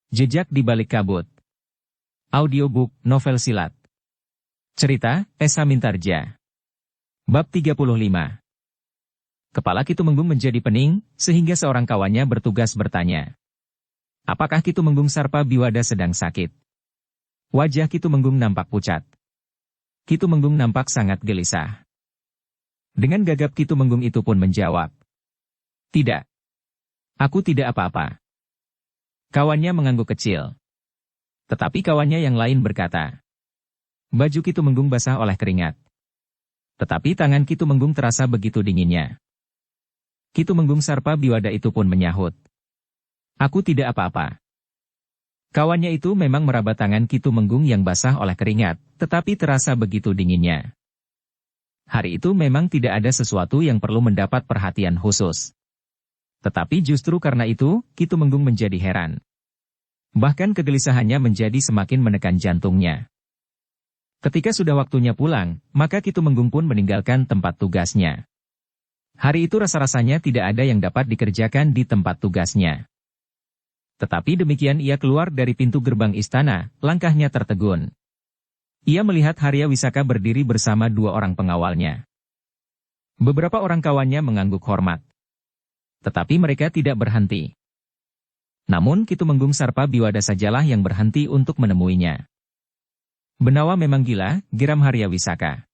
Jejak di Balik Kabut. Audiobook novel silat. Cerita, Esa Mintarja. Bab 35. Kepala Ki Tumenggung menjadi pening, sehingga seorang kawannya bertugas bertanya. Apakah Ki Tumenggung Sarpa Biwada sedang sakit? Wajah Ki Tumenggung nampak pucat. Ki Tumenggung nampak sangat gelisah. Dengan gagap Ki Tumenggung itu pun menjawab. Tidak. Aku tidak apa-apa. Kawannya mengangguk kecil. Tetapi kawannya yang lain berkata. Baju Ki Tumenggung basah oleh keringat. Tetapi tangan Ki Tumenggung terasa begitu dinginnya. Ki Tumenggung Sarpa Biwada itu pun menyahut. Aku tidak apa-apa. Kawannya itu memang meraba tangan Ki Tumenggung yang basah oleh keringat, tetapi terasa begitu dinginnya. Hari itu memang tidak ada sesuatu yang perlu mendapat perhatian khusus. Tetapi justru karena itu, Ki Tumenggung menjadi heran. Bahkan kegelisahannya menjadi semakin menekan jantungnya. Ketika sudah waktunya pulang, maka Ki Tumenggung pun meninggalkan tempat tugasnya. Hari itu rasa-rasanya tidak ada yang dapat dikerjakan di tempat tugasnya. Tetapi demikian ia keluar dari pintu gerbang istana, langkahnya tertegun. Ia melihat Harya Wisaka berdiri bersama dua orang pengawalnya. Beberapa orang kawannya mengangguk hormat. Tetapi mereka tidak berhenti. Namun Ki Tumenggung Sarpa Biwada sajalah yang berhenti untuk menemuinya. Benawa memang gila, geram Harya Wisaka.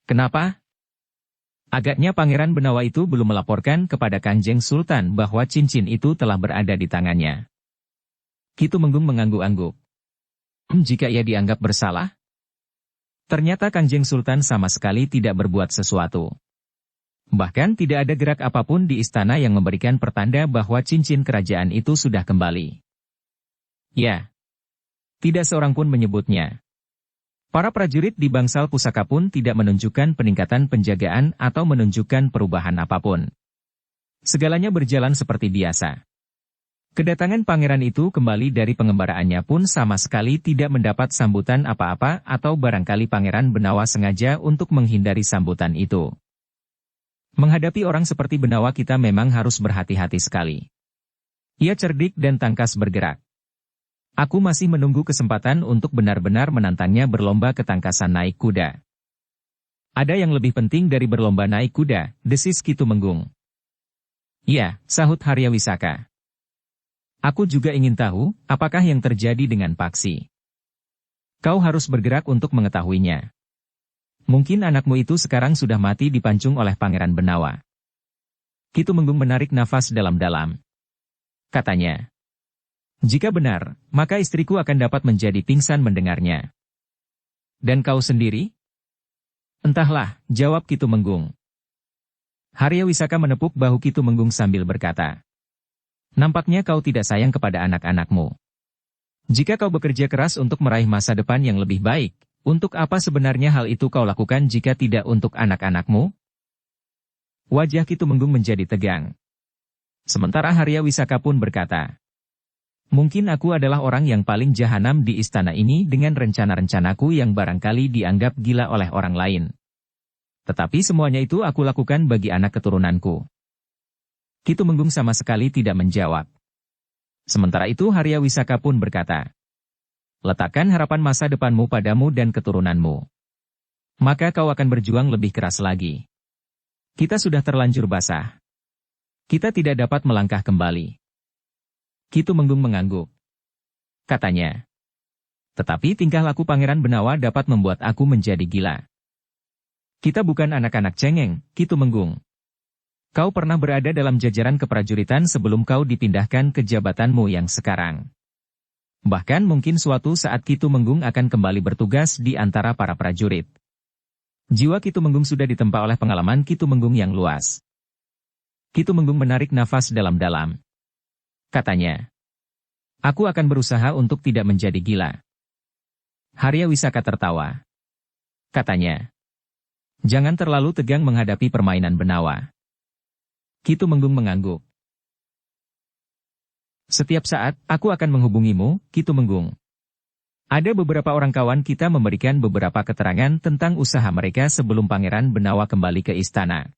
Kenapa? Agaknya Pangeran Benawa itu belum melaporkan kepada Kanjeng Sultan bahwa cincin itu telah berada di tangannya. Ki Tumenggung mengangguk-angguk. Jika ia dianggap bersalah? Ternyata Kanjeng Sultan sama sekali tidak berbuat sesuatu. Bahkan tidak ada gerak apapun di istana yang memberikan pertanda bahwa cincin kerajaan itu sudah kembali. Ya. Tidak seorang pun menyebutnya. Para prajurit di bangsal pusaka pun tidak menunjukkan peningkatan penjagaan atau menunjukkan perubahan apapun. Segalanya berjalan seperti biasa. Kedatangan pangeran itu kembali dari pengembaraannya pun sama sekali tidak mendapat sambutan apa-apa atau barangkali Pangeran Benawa sengaja untuk menghindari sambutan itu. Menghadapi orang seperti Benawa kita memang harus berhati-hati sekali. Ia cerdik dan tangkas bergerak. Aku masih menunggu kesempatan untuk benar-benar menantangnya berlomba ketangkasan naik kuda. Ada yang lebih penting dari berlomba naik kuda, desis Ki Tumenggung. Ya, sahut Harya Wisaka. Aku juga ingin tahu, apakah yang terjadi dengan Paksi. Kau harus bergerak untuk mengetahuinya. Mungkin anakmu itu sekarang sudah mati dipancung oleh Pangeran Benawa. Ki Tumenggung menarik nafas dalam-dalam. Katanya. Jika benar, maka istriku akan dapat menjadi pingsan mendengarnya. Dan kau sendiri? Entahlah, jawab Ki Tumenggung. Harya Wisaka menepuk bahu Ki Tumenggung sambil berkata. Nampaknya kau tidak sayang kepada anak-anakmu. Jika kau bekerja keras untuk meraih masa depan yang lebih baik, untuk apa sebenarnya hal itu kau lakukan jika tidak untuk anak-anakmu? Wajah Ki Tumenggung menjadi tegang. Sementara Harya Wisaka pun berkata, mungkin aku adalah orang yang paling jahanam di istana ini dengan rencana-rencanaku yang barangkali dianggap gila oleh orang lain. Tetapi semuanya itu aku lakukan bagi anak keturunanku. Ki Tumenggung sama sekali tidak menjawab. Sementara itu Harya Wisaka pun berkata, letakkan harapan masa depanmu padamu dan keturunanmu. Maka kau akan berjuang lebih keras lagi. Kita sudah terlanjur basah. Kita tidak dapat melangkah kembali. Ki Tumenggung mengangguk. Katanya. Tetapi tingkah laku Pangeran Benawa dapat membuat aku menjadi gila. Kita bukan anak-anak cengeng, Ki Tumenggung. Kau pernah berada dalam jajaran keprajuritan sebelum kau dipindahkan ke jabatanmu yang sekarang. Bahkan mungkin suatu saat Ki Tumenggung akan kembali bertugas di antara para prajurit. Jiwa Ki Tumenggung sudah ditempa oleh pengalaman Ki Tumenggung yang luas. Ki Tumenggung menarik nafas dalam-dalam. Katanya, aku akan berusaha untuk tidak menjadi gila. Harya Wisaka tertawa. Katanya, jangan terlalu tegang menghadapi permainan Benawa. Ki Tumenggung mengangguk. Setiap saat, aku akan menghubungimu, Ki Tumenggung. Ada beberapa orang kawan kita memberikan beberapa keterangan tentang usaha mereka sebelum Pangeran Benawa kembali ke istana.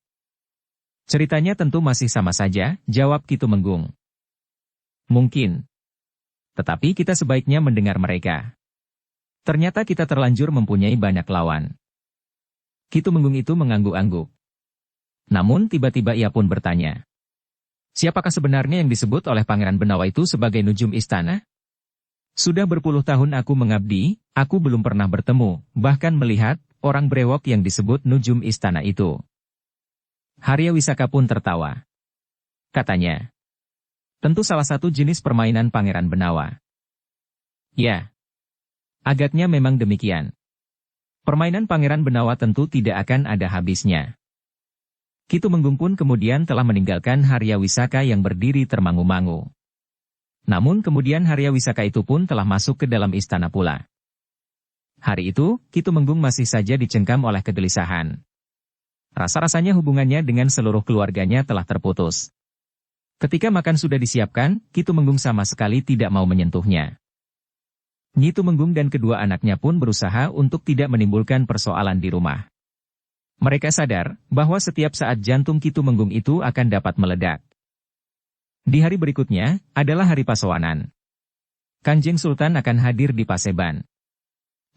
Ceritanya tentu masih sama saja, jawab Ki Tumenggung. Mungkin. Tetapi kita sebaiknya mendengar mereka. Ternyata kita terlanjur mempunyai banyak lawan. Ki Tumenggung itu mengangguk-angguk. Namun tiba-tiba ia pun bertanya. Siapakah sebenarnya yang disebut oleh Pangeran Benawa itu sebagai Nujum Istana? Sudah berpuluh tahun aku mengabdi, aku belum pernah bertemu, bahkan melihat, orang brewok yang disebut Nujum Istana itu. Harya Wisaka pun tertawa. Katanya. Tentu salah satu jenis permainan Pangeran Benawa. Ya. Agaknya memang demikian. Permainan Pangeran Benawa tentu tidak akan ada habisnya. Ki Tumenggung pun kemudian telah meninggalkan Harya Wisaka yang berdiri termangu-mangu. Namun kemudian Harya Wisaka itu pun telah masuk ke dalam istana pula. Hari itu, Ki Tumenggung masih saja dicengkam oleh kegelisahan. Rasa-rasanya hubungannya dengan seluruh keluarganya telah terputus. Ketika makan sudah disiapkan, Ki Tumenggung sama sekali tidak mau menyentuhnya. Nyi Tumenggung dan kedua anaknya pun berusaha untuk tidak menimbulkan persoalan di rumah. Mereka sadar bahwa setiap saat jantung Ki Tumenggung itu akan dapat meledak. Di hari berikutnya adalah hari Pasowanan. Kanjeng Sultan akan hadir di Paseban.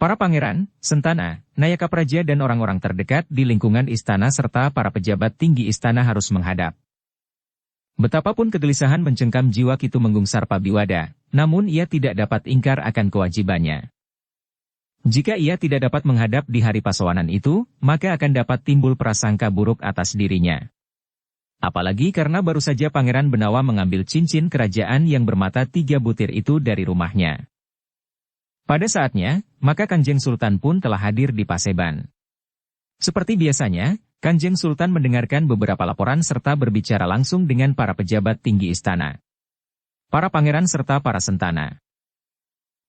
Para pangeran, sentana, nayaka praja dan orang-orang terdekat di lingkungan istana serta para pejabat tinggi istana harus menghadap. Betapapun kegelisahan mencengkam jiwa Ki Tumenggung Sarpabiwada, namun ia tidak dapat ingkar akan kewajibannya. Jika ia tidak dapat menghadap di hari Pasowanan itu, maka akan dapat timbul prasangka buruk atas dirinya. Apalagi karena baru saja Pangeran Benawa mengambil cincin kerajaan yang bermata 3 butir itu dari rumahnya. Pada saatnya, maka Kanjeng Sultan pun telah hadir di Paseban. Seperti biasanya, Kanjeng Sultan mendengarkan beberapa laporan serta berbicara langsung dengan para pejabat tinggi istana, para pangeran serta para sentana.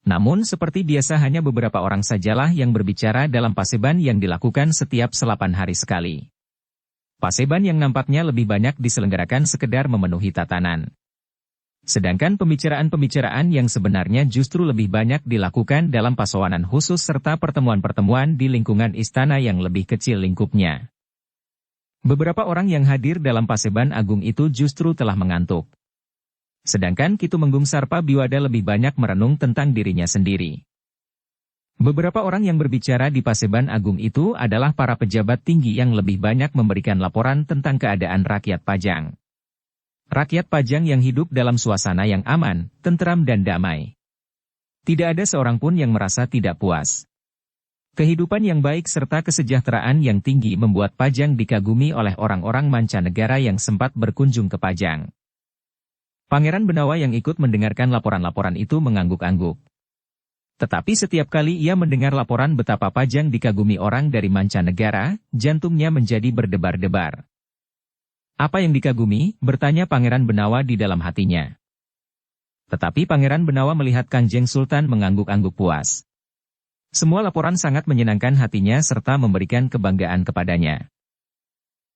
Namun seperti biasa hanya beberapa orang sajalah yang berbicara dalam Paseban yang dilakukan setiap 8 hari sekali. Paseban yang nampaknya lebih banyak diselenggarakan sekedar memenuhi tatanan. Sedangkan pembicaraan-pembicaraan yang sebenarnya justru lebih banyak dilakukan dalam pasowanan khusus serta pertemuan-pertemuan di lingkungan istana yang lebih kecil lingkupnya. Beberapa orang yang hadir dalam Paseban Agung itu justru telah mengantuk. Sedangkan Ki Tumenggung Sarpabiwada lebih banyak merenung tentang dirinya sendiri. Beberapa orang yang berbicara di Paseban Agung itu adalah para pejabat tinggi yang lebih banyak memberikan laporan tentang keadaan rakyat Pajang. Rakyat Pajang yang hidup dalam suasana yang aman, tentram dan damai. Tidak ada seorang pun yang merasa tidak puas. Kehidupan yang baik serta kesejahteraan yang tinggi membuat Pajang dikagumi oleh orang-orang mancanegara yang sempat berkunjung ke Pajang. Pangeran Benawa yang ikut mendengarkan laporan-laporan itu mengangguk-angguk. Tetapi setiap kali ia mendengar laporan betapa Pajang dikagumi orang dari mancanegara, jantungnya menjadi berdebar-debar. Apa yang dikagumi? Bertanya Pangeran Benawa di dalam hatinya. Tetapi Pangeran Benawa melihat Kanjeng Sultan mengangguk-angguk puas. Semua laporan sangat menyenangkan hatinya serta memberikan kebanggaan kepadanya.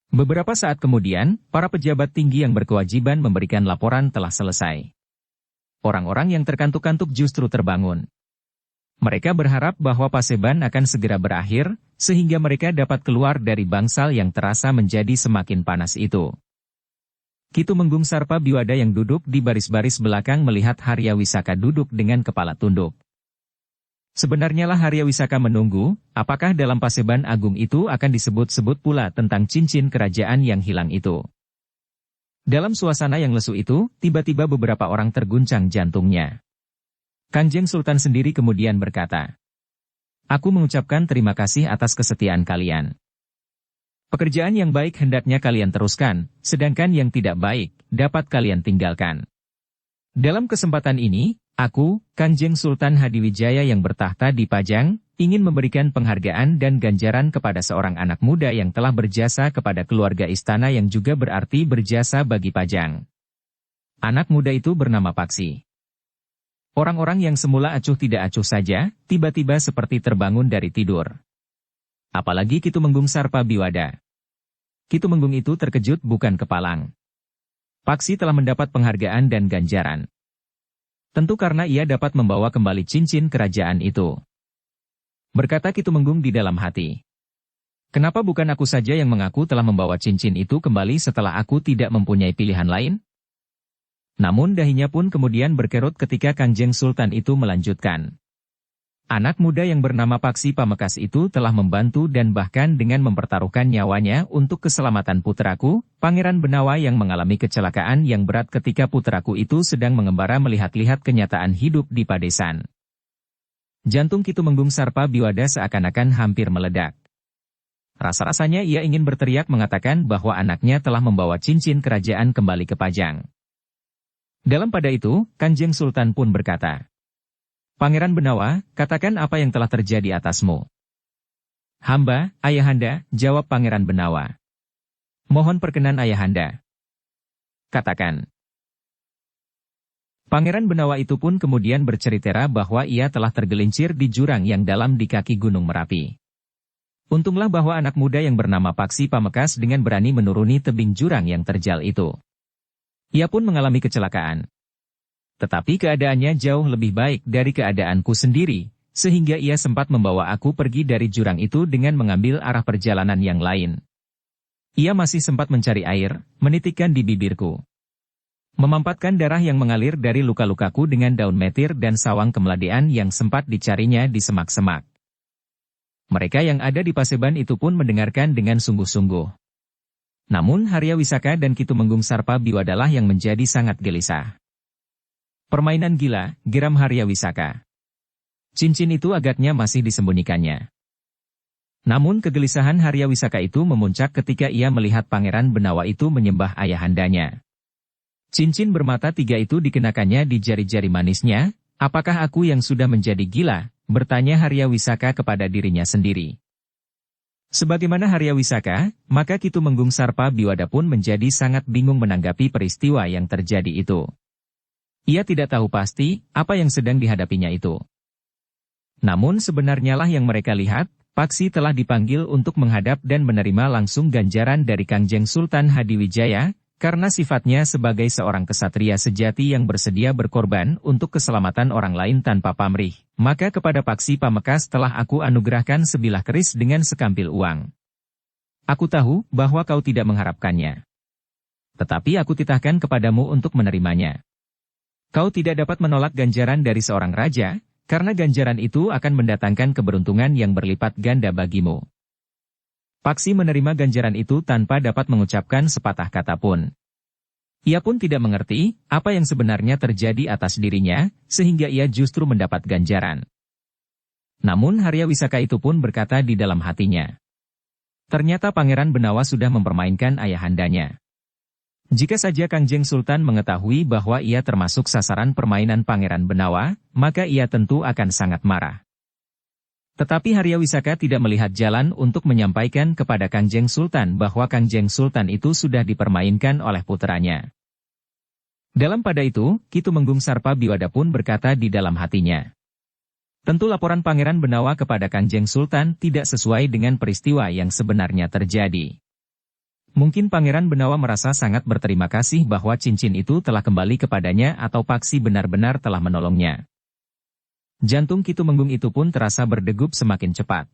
Beberapa saat kemudian, para pejabat tinggi yang berkewajiban memberikan laporan telah selesai. Orang-orang yang terkantuk-kantuk justru terbangun. Mereka berharap bahwa Paseban akan segera berakhir, sehingga mereka dapat keluar dari bangsal yang terasa menjadi semakin panas itu. Ki Tumenggung Sarpabiwada yang duduk di baris-baris belakang melihat Harya Wisaka duduk dengan kepala tunduk. Sebenarnya lah Harya Wisaka menunggu, apakah dalam Paseban Agung itu akan disebut-sebut pula tentang cincin kerajaan yang hilang itu. Dalam suasana yang lesu itu, tiba-tiba beberapa orang terguncang jantungnya. Kanjeng Sultan sendiri kemudian berkata, "Aku mengucapkan terima kasih atas kesetiaan kalian. Pekerjaan yang baik hendaknya kalian teruskan, sedangkan yang tidak baik, dapat kalian tinggalkan. Dalam kesempatan ini, aku, Kanjeng Sultan Hadiwijaya yang bertahta di Pajang, ingin memberikan penghargaan dan ganjaran kepada seorang anak muda yang telah berjasa kepada keluarga istana yang juga berarti berjasa bagi Pajang. Anak muda itu bernama Paksi." Orang-orang yang semula acuh tidak acuh saja, tiba-tiba seperti terbangun dari tidur. Apalagi Ki Tumenggung Sarpabiwada. Ki Tumenggung itu terkejut bukan kepalang. Paksi telah mendapat penghargaan dan ganjaran. Tentu karena ia dapat membawa kembali cincin kerajaan itu. Berkata Ki Tumenggung di dalam hati. Kenapa bukan aku saja yang mengaku telah membawa cincin itu kembali setelah aku tidak mempunyai pilihan lain? Namun dahinya pun kemudian berkerut ketika Kanjeng Sultan itu melanjutkan. Anak muda yang bernama Paksi Pamekas itu telah membantu dan bahkan dengan mempertaruhkan nyawanya untuk keselamatan putraku, Pangeran Benawa yang mengalami kecelakaan yang berat ketika putraku itu sedang mengembara melihat-lihat kenyataan hidup di Padesan. Jantung Kitumenggung Sarpa Biwada seakan-akan hampir meledak. Rasa-rasanya ia ingin berteriak mengatakan bahwa anaknya telah membawa cincin kerajaan kembali ke Pajang. Dalam pada itu, Kanjeng Sultan pun berkata, "Pangeran Benawa, katakan apa yang telah terjadi atasmu." "Hamba, Ayahanda," jawab Pangeran Benawa. "Mohon perkenan Ayahanda." "Katakan." Pangeran Benawa itu pun kemudian bercerita bahwa ia telah tergelincir di jurang yang dalam di kaki Gunung Merapi. Untunglah bahwa anak muda yang bernama Paksi Pamekas dengan berani menuruni tebing jurang yang terjal itu. Ia pun mengalami kecelakaan. Tetapi keadaannya jauh lebih baik dari keadaanku sendiri, sehingga ia sempat membawa aku pergi dari jurang itu dengan mengambil arah perjalanan yang lain. Ia masih sempat mencari air, menitikkan di bibirku. Memampatkan darah yang mengalir dari luka-lukaku dengan daun metir dan sawang kemeladean yang sempat dicarinya di semak-semak. Mereka yang ada di Paseban itu pun mendengarkan dengan sungguh-sungguh. Namun Harya Wisaka dan Kitumenggung Sarpa Biwadalah yang menjadi sangat gelisah. "Permainan gila," geram Harya Wisaka. Cincin itu agaknya masih disembunyikannya. Namun kegelisahan Harya Wisaka itu memuncak ketika ia melihat Pangeran Benawa itu menyembah ayahandanya. Cincin bermata tiga itu dikenakannya di jari-jari manisnya. "Apakah aku yang sudah menjadi gila?" bertanya Harya Wisaka kepada dirinya sendiri. Sebagaimana Harya Wisaka, maka Kitumenggung Sarpa Biwada pun menjadi sangat bingung menanggapi peristiwa yang terjadi itu. Ia tidak tahu pasti apa yang sedang dihadapinya itu. Namun sebenarnya lah yang mereka lihat, Paksi telah dipanggil untuk menghadap dan menerima langsung ganjaran dari Kanjeng Sultan Hadiwijaya, karena sifatnya sebagai seorang kesatria sejati yang bersedia berkorban untuk keselamatan orang lain tanpa pamrih. Maka kepada Paksi Pamekas telah aku anugerahkan sebilah keris dengan sekampil uang. Aku tahu bahwa kau tidak mengharapkannya. Tetapi aku titahkan kepadamu untuk menerimanya. Kau tidak dapat menolak ganjaran dari seorang raja, karena ganjaran itu akan mendatangkan keberuntungan yang berlipat ganda bagimu. Paksi menerima ganjaran itu tanpa dapat mengucapkan sepatah kata pun. Ia pun tidak mengerti apa yang sebenarnya terjadi atas dirinya, sehingga ia justru mendapat ganjaran. Namun Harya Wisaka itu pun berkata di dalam hatinya, ternyata Pangeran Benawa sudah mempermainkan ayahandanya. Jika saja Kanjeng Sultan mengetahui bahwa ia termasuk sasaran permainan Pangeran Benawa, maka ia tentu akan sangat marah. Tetapi Harya Wisaka tidak melihat jalan untuk menyampaikan kepada Kanjeng Sultan bahwa Kanjeng Sultan itu sudah dipermainkan oleh puteranya. Dalam pada itu, Kitumenggung Sarpa Biwada pun berkata di dalam hatinya, tentu laporan Pangeran Benawa kepada Kanjeng Sultan tidak sesuai dengan peristiwa yang sebenarnya terjadi. Mungkin Pangeran Benawa merasa sangat berterima kasih bahwa cincin itu telah kembali kepadanya atau Paksi benar-benar telah menolongnya. Jantung Kitumenggung itu pun terasa berdegup semakin cepat.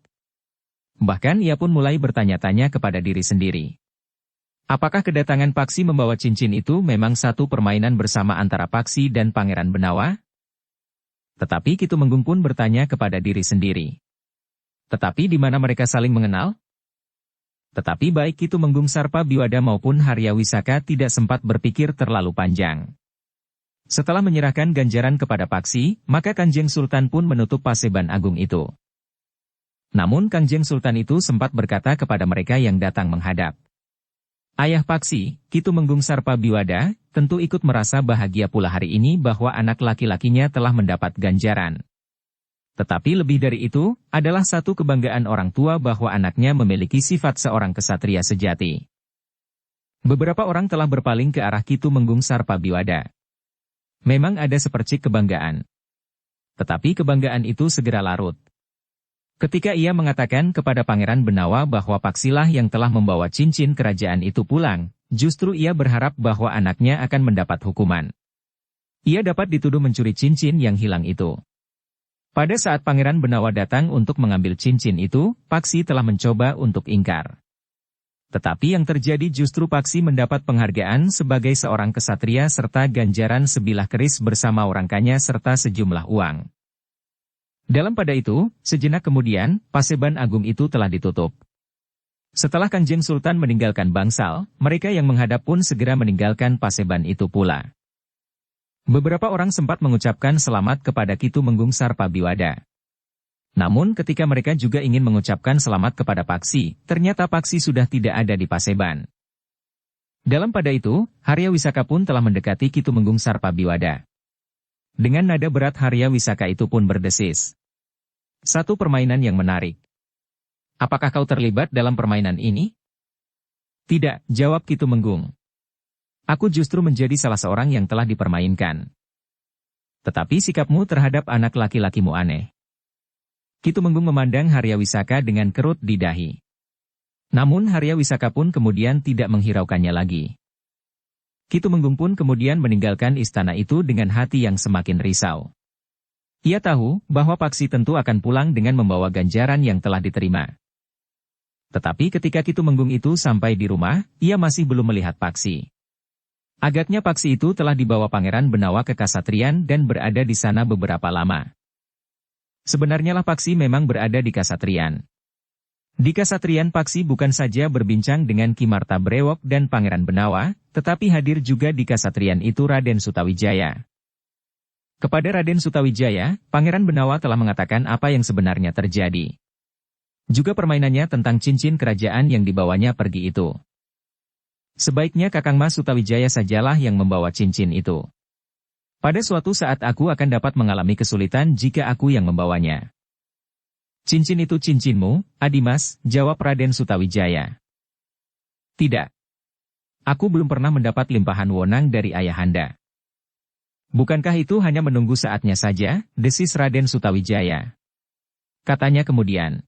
Bahkan ia pun mulai bertanya-tanya kepada diri sendiri. Apakah kedatangan Paksi membawa cincin itu memang satu permainan bersama antara Paksi dan Pangeran Benawa? Tetapi Kitumenggung pun bertanya kepada diri sendiri. Tetapi di mana mereka saling mengenal? Tetapi baik Kitumenggung Sarpa Biwada maupun Harya Wisaka tidak sempat berpikir terlalu panjang. Setelah menyerahkan ganjaran kepada Paksi, maka Kanjeng Sultan pun menutup Paseban Agung itu. Namun Kanjeng Sultan itu sempat berkata kepada mereka yang datang menghadap. Ayah Paksi, Kitumenggung Sarpa Biwada, tentu ikut merasa bahagia pula hari ini bahwa anak laki-lakinya telah mendapat ganjaran. Tetapi lebih dari itu, adalah satu kebanggaan orang tua bahwa anaknya memiliki sifat seorang kesatria sejati. Beberapa orang telah berpaling ke arah Kitumenggung Sarpa Biwada. Memang ada sepercik kebanggaan. Tetapi kebanggaan itu segera larut. Ketika ia mengatakan kepada Pangeran Benawa bahwa Paksilah yang telah membawa cincin kerajaan itu pulang, justru ia berharap bahwa anaknya akan mendapat hukuman. Ia dapat dituduh mencuri cincin yang hilang itu. Pada saat Pangeran Benawa datang untuk mengambil cincin itu, Paksi telah mencoba untuk ingkar. Tetapi yang terjadi justru Paksi mendapat penghargaan sebagai seorang kesatria serta ganjaran sebilah keris bersama orangkanya serta sejumlah uang. Dalam pada itu, sejenak kemudian, Paseban Agung itu telah ditutup. Setelah Kanjeng Sultan meninggalkan bangsal, mereka yang menghadap pun segera meninggalkan Paseban itu pula. Beberapa orang sempat mengucapkan selamat kepada Ki Tumenggung Sarpabiwada. Namun ketika mereka juga ingin mengucapkan selamat kepada Paksi, ternyata Paksi sudah tidak ada di Paseban. Dalam pada itu, Harya Wisaka pun telah mendekati Ki Tumenggung Sarpabiwada. Dengan nada berat Harya Wisaka itu pun berdesis. Satu permainan yang menarik. Apakah kau terlibat dalam permainan ini? Tidak, jawab Ki Tumenggung. Aku justru menjadi salah seorang yang telah dipermainkan. Tetapi sikapmu terhadap anak laki-lakimu aneh. Ki Tumenggung memandang Harya Wisaka dengan kerut di dahi. Namun Harya Wisaka pun kemudian tidak menghiraukannya lagi. Ki Tumenggung pun kemudian meninggalkan istana itu dengan hati yang semakin risau. Ia tahu bahwa Paksi tentu akan pulang dengan membawa ganjaran yang telah diterima. Tetapi ketika Ki Tumenggung itu sampai di rumah, ia masih belum melihat Paksi. Agaknya Paksi itu telah dibawa Pangeran Benawa ke Kasatrian dan berada di sana beberapa lama. Sebenarnya lah Paksi memang berada di Kasatrian. Di Kasatrian Paksi bukan saja berbincang dengan Ki Marta Brewok dan Pangeran Benawa, tetapi hadir juga di Kasatrian itu Raden Sutawijaya. Kepada Raden Sutawijaya, Pangeran Benawa telah mengatakan apa yang sebenarnya terjadi. Juga permainannya tentang cincin kerajaan yang dibawanya pergi itu. Sebaiknya Kakang Mas Sutawijaya sajalah yang membawa cincin itu. Pada suatu saat aku akan dapat mengalami kesulitan jika aku yang membawanya. Cincin itu cincinmu, Adimas, jawab Raden Sutawijaya. Tidak. Aku belum pernah mendapat limpahan wonang dari ayahanda. Bukankah itu hanya menunggu saatnya saja, desis Raden Sutawijaya. Katanya kemudian.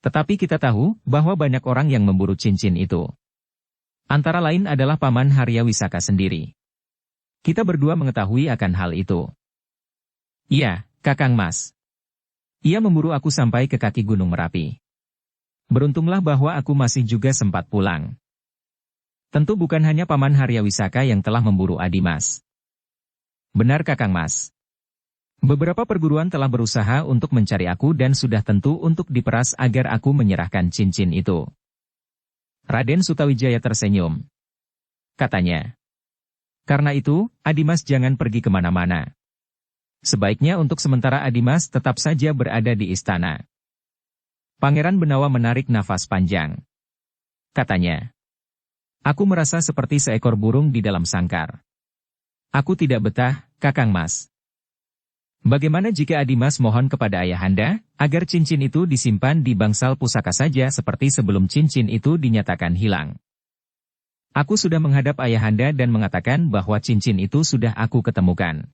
Tetapi kita tahu bahwa banyak orang yang memburu cincin itu. Antara lain adalah Paman Harya Wisaka sendiri. Kita berdua mengetahui akan hal itu. Iya, Kakang Mas. Ia memburu aku sampai ke kaki Gunung Merapi. Beruntunglah bahwa aku masih juga sempat pulang. Tentu bukan hanya Paman Harya Wisaka yang telah memburu Adimas. Benar Kakang Mas. Beberapa perguruan telah berusaha untuk mencari aku dan sudah tentu untuk diperas agar aku menyerahkan cincin itu. Raden Sutawijaya tersenyum. Katanya. Karena itu, Adimas jangan pergi kemana-mana. Sebaiknya untuk sementara Adimas tetap saja berada di istana. Pangeran Benawa menarik nafas panjang. Katanya. Aku merasa seperti seekor burung di dalam sangkar. Aku tidak betah, Kakang Mas. Bagaimana jika Adimas mohon kepada ayahanda, agar cincin itu disimpan di bangsal pusaka saja seperti sebelum cincin itu dinyatakan hilang? Aku sudah menghadap ayahanda dan mengatakan bahwa cincin itu sudah aku ketemukan.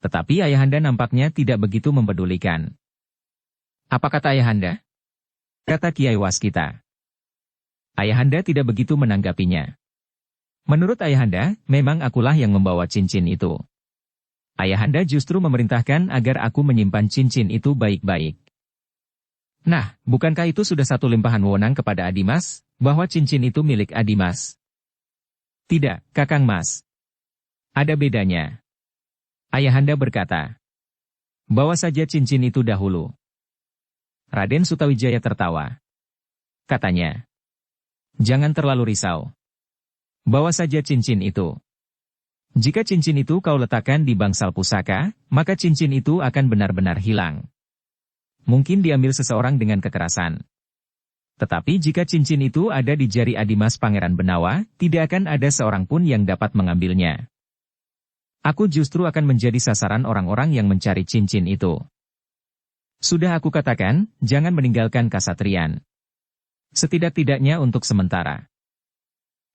Tetapi ayahanda nampaknya tidak begitu mempedulikan. Apa kata ayahanda? Kata Kiai Waskita. Ayahanda tidak begitu menanggapinya. Menurut ayahanda, memang akulah yang membawa cincin itu. Ayahanda justru memerintahkan agar aku menyimpan cincin itu baik-baik. Nah, bukankah itu sudah satu limpahan wewenang kepada Adimas, bahwa cincin itu milik Adimas? Tidak, Kakang Mas. Ada bedanya. Ayahanda berkata. Bawa saja cincin itu dahulu. Raden Sutawijaya tertawa. Katanya. Jangan terlalu risau. Bawa saja cincin itu. Jika cincin itu kau letakkan di bangsal pusaka, maka cincin itu akan benar-benar hilang. Mungkin diambil seseorang dengan kekerasan. Tetapi jika cincin itu ada di jari Adimas Pangeran Benawa, tidak akan ada seorang pun yang dapat mengambilnya. Aku justru akan menjadi sasaran orang-orang yang mencari cincin itu. Sudah aku katakan, jangan meninggalkan Kasatrian. Setidak-tidaknya untuk sementara.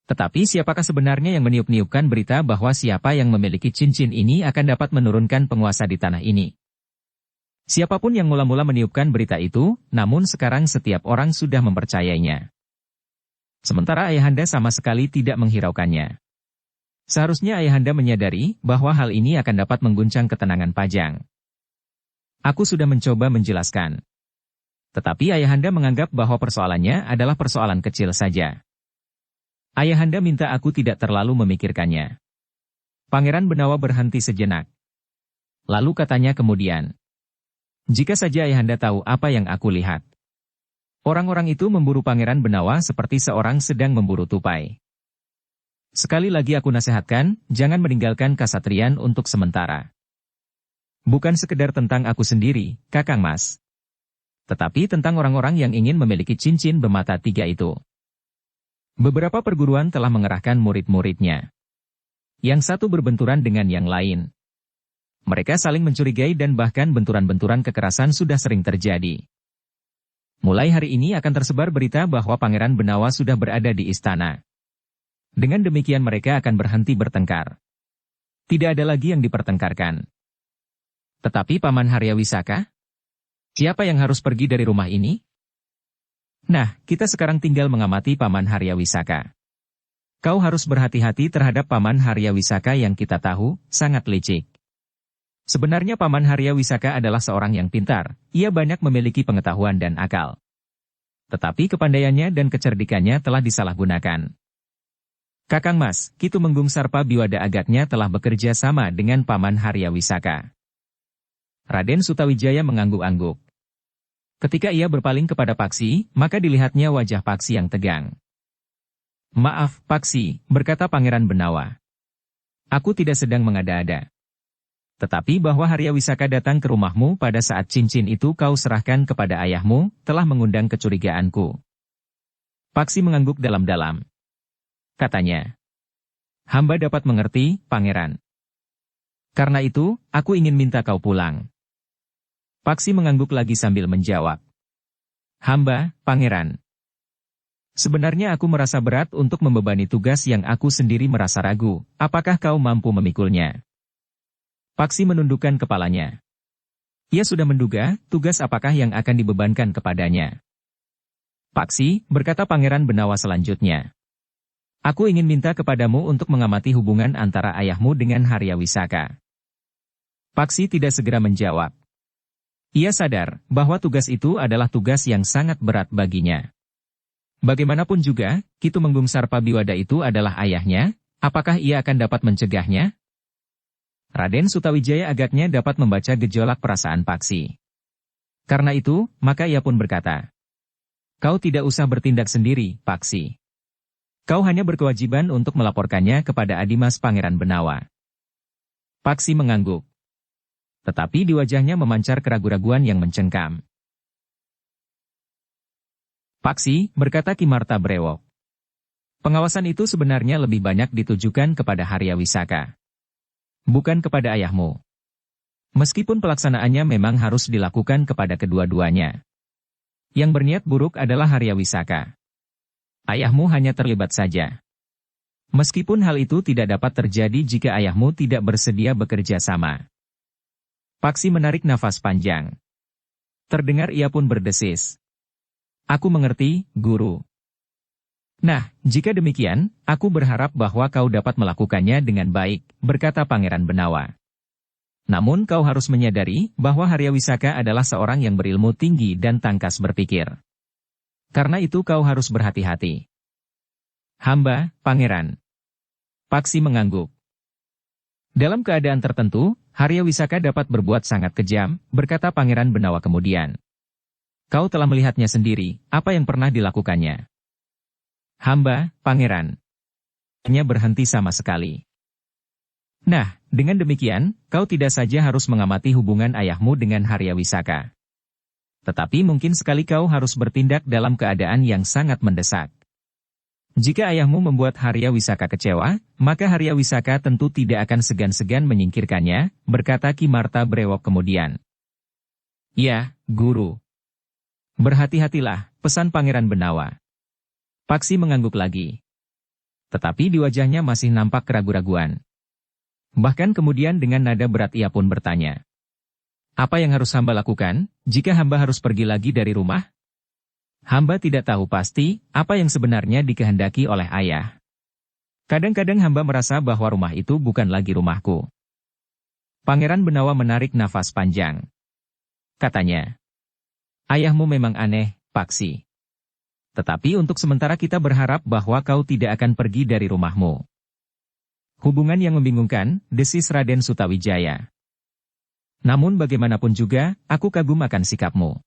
Tetapi siapakah sebenarnya yang meniup-niupkan berita bahwa siapa yang memiliki cincin ini akan dapat menurunkan penguasa di tanah ini? Siapapun yang mula-mula meniupkan berita itu, namun sekarang setiap orang sudah mempercayainya. Sementara ayahanda sama sekali tidak menghiraukannya. Seharusnya ayahanda menyadari bahwa hal ini akan dapat mengguncang ketenangan Pajang. Aku sudah mencoba menjelaskan. Tetapi ayahanda menganggap bahwa persoalannya adalah persoalan kecil saja. Ayahanda minta aku tidak terlalu memikirkannya. Pangeran Benawa berhenti sejenak. Lalu katanya kemudian, jika saja ayahanda tahu apa yang aku lihat. Orang-orang itu memburu Pangeran Benawa seperti seorang sedang memburu tupai. Sekali lagi aku nasihatkan, jangan meninggalkan Kasatriyan untuk sementara. Bukan sekedar tentang aku sendiri, Kakang Mas. Tetapi tentang orang-orang yang ingin memiliki cincin bermata 3 itu. Beberapa perguruan telah mengerahkan murid-muridnya. Yang satu berbenturan dengan yang lain. Mereka saling mencurigai dan bahkan benturan-benturan kekerasan sudah sering terjadi. Mulai hari ini akan tersebar berita bahwa Pangeran Benawa sudah berada di istana. Dengan demikian mereka akan berhenti bertengkar. Tidak ada lagi yang dipertengkarkan. Tetapi Paman Haryawisaka? Siapa yang harus pergi dari rumah ini? Nah, kita sekarang tinggal mengamati Paman Haryawisaka. Kau harus berhati-hati terhadap Paman Haryawisaka yang kita tahu, sangat licik. Sebenarnya Paman Haryawisaka adalah seorang yang pintar, ia banyak memiliki pengetahuan dan akal. Tetapi kepandaiannya dan kecerdikannya telah disalahgunakan. Kakang Mas, Ki Tumenggung Sarpa Biwada agaknya telah bekerja sama dengan Paman Haryawisaka. Raden Sutawijaya mengangguk-angguk. Ketika ia berpaling kepada Paksi, maka dilihatnya wajah Paksi yang tegang. Maaf, Paksi, berkata Pangeran Benawa. Aku tidak sedang mengada-ada. Tetapi bahwa Haryawisaka datang ke rumahmu pada saat cincin itu kau serahkan kepada ayahmu, telah mengundang kecurigaanku. Paksi mengangguk dalam-dalam. Katanya, hamba dapat mengerti, Pangeran. Karena itu, aku ingin minta kau pulang. Paksi mengangguk lagi sambil menjawab. Hamba, Pangeran. Sebenarnya aku merasa berat untuk membebani tugas yang aku sendiri merasa ragu, apakah kau mampu memikulnya? Paksi menundukkan kepalanya. Ia sudah menduga, tugas apakah yang akan dibebankan kepadanya. Paksi, berkata Pangeran Benawa selanjutnya. Aku ingin minta kepadamu untuk mengamati hubungan antara ayahmu dengan Haryawisaka. Paksi tidak segera menjawab. Ia sadar bahwa tugas itu adalah tugas yang sangat berat baginya. Bagaimanapun juga, Ki Tumenggung Sarpa Biwada itu adalah ayahnya, apakah ia akan dapat mencegahnya? Raden Sutawijaya agaknya dapat membaca gejolak perasaan Paksi. Karena itu, maka ia pun berkata, kau tidak usah bertindak sendiri, Paksi. Kau hanya berkewajiban untuk melaporkannya kepada Adimas Pangeran Benawa. Paksi mengangguk. Tetapi di wajahnya memancar keraguan-raguan yang mencengkam. Paksi, berkata Ki Marta Brewok. Pengawasan itu sebenarnya lebih banyak ditujukan kepada Haryawisaka. Bukan kepada ayahmu. Meskipun pelaksanaannya memang harus dilakukan kepada kedua-duanya. Yang berniat buruk adalah Haryawisaka. Ayahmu hanya terlibat saja. Meskipun hal itu tidak dapat terjadi jika ayahmu tidak bersedia bekerja sama. Paksi menarik nafas panjang. Terdengar ia pun berdesis. Aku mengerti, Guru. Nah, jika demikian, aku berharap bahwa kau dapat melakukannya dengan baik, berkata Pangeran Benawa. Namun kau harus menyadari bahwa Haryawisaka adalah seorang yang berilmu tinggi dan tangkas berpikir. Karena itu kau harus berhati-hati. Hamba, Pangeran. Paksi mengangguk. Dalam keadaan tertentu, Haryawisaka dapat berbuat sangat kejam, berkata Pangeran Benawa kemudian. Kau telah melihatnya sendiri, apa yang pernah dilakukannya? Hamba, Pangeran. Hanya berhenti sama sekali. Nah, dengan demikian, kau tidak saja harus mengamati hubungan ayahmu dengan Haryawisaka. Tetapi mungkin sekali kau harus bertindak dalam keadaan yang sangat mendesak. Jika ayahmu membuat Haryawisaka kecewa, maka Haryawisaka tentu tidak akan segan-segan menyingkirkannya, berkata Ki Marta Brewok kemudian. Ya, Guru. Berhati-hatilah, pesan Pangeran Benawa. Paksi mengangguk lagi. Tetapi di wajahnya masih nampak keraguan-raguan. Bahkan kemudian dengan nada berat ia pun bertanya. Apa yang harus hamba lakukan, jika hamba harus pergi lagi dari rumah? Hamba tidak tahu pasti, apa yang sebenarnya dikehendaki oleh ayah. Kadang-kadang hamba merasa bahwa rumah itu bukan lagi rumahku. Pangeran Benawa menarik nafas panjang. Katanya, Ayahmu memang aneh, Paksi. Tetapi untuk sementara kita berharap bahwa kau tidak akan pergi dari rumahmu. Hubungan yang membingungkan, desis Raden Sutawijaya. Namun bagaimanapun juga, aku kagum akan sikapmu.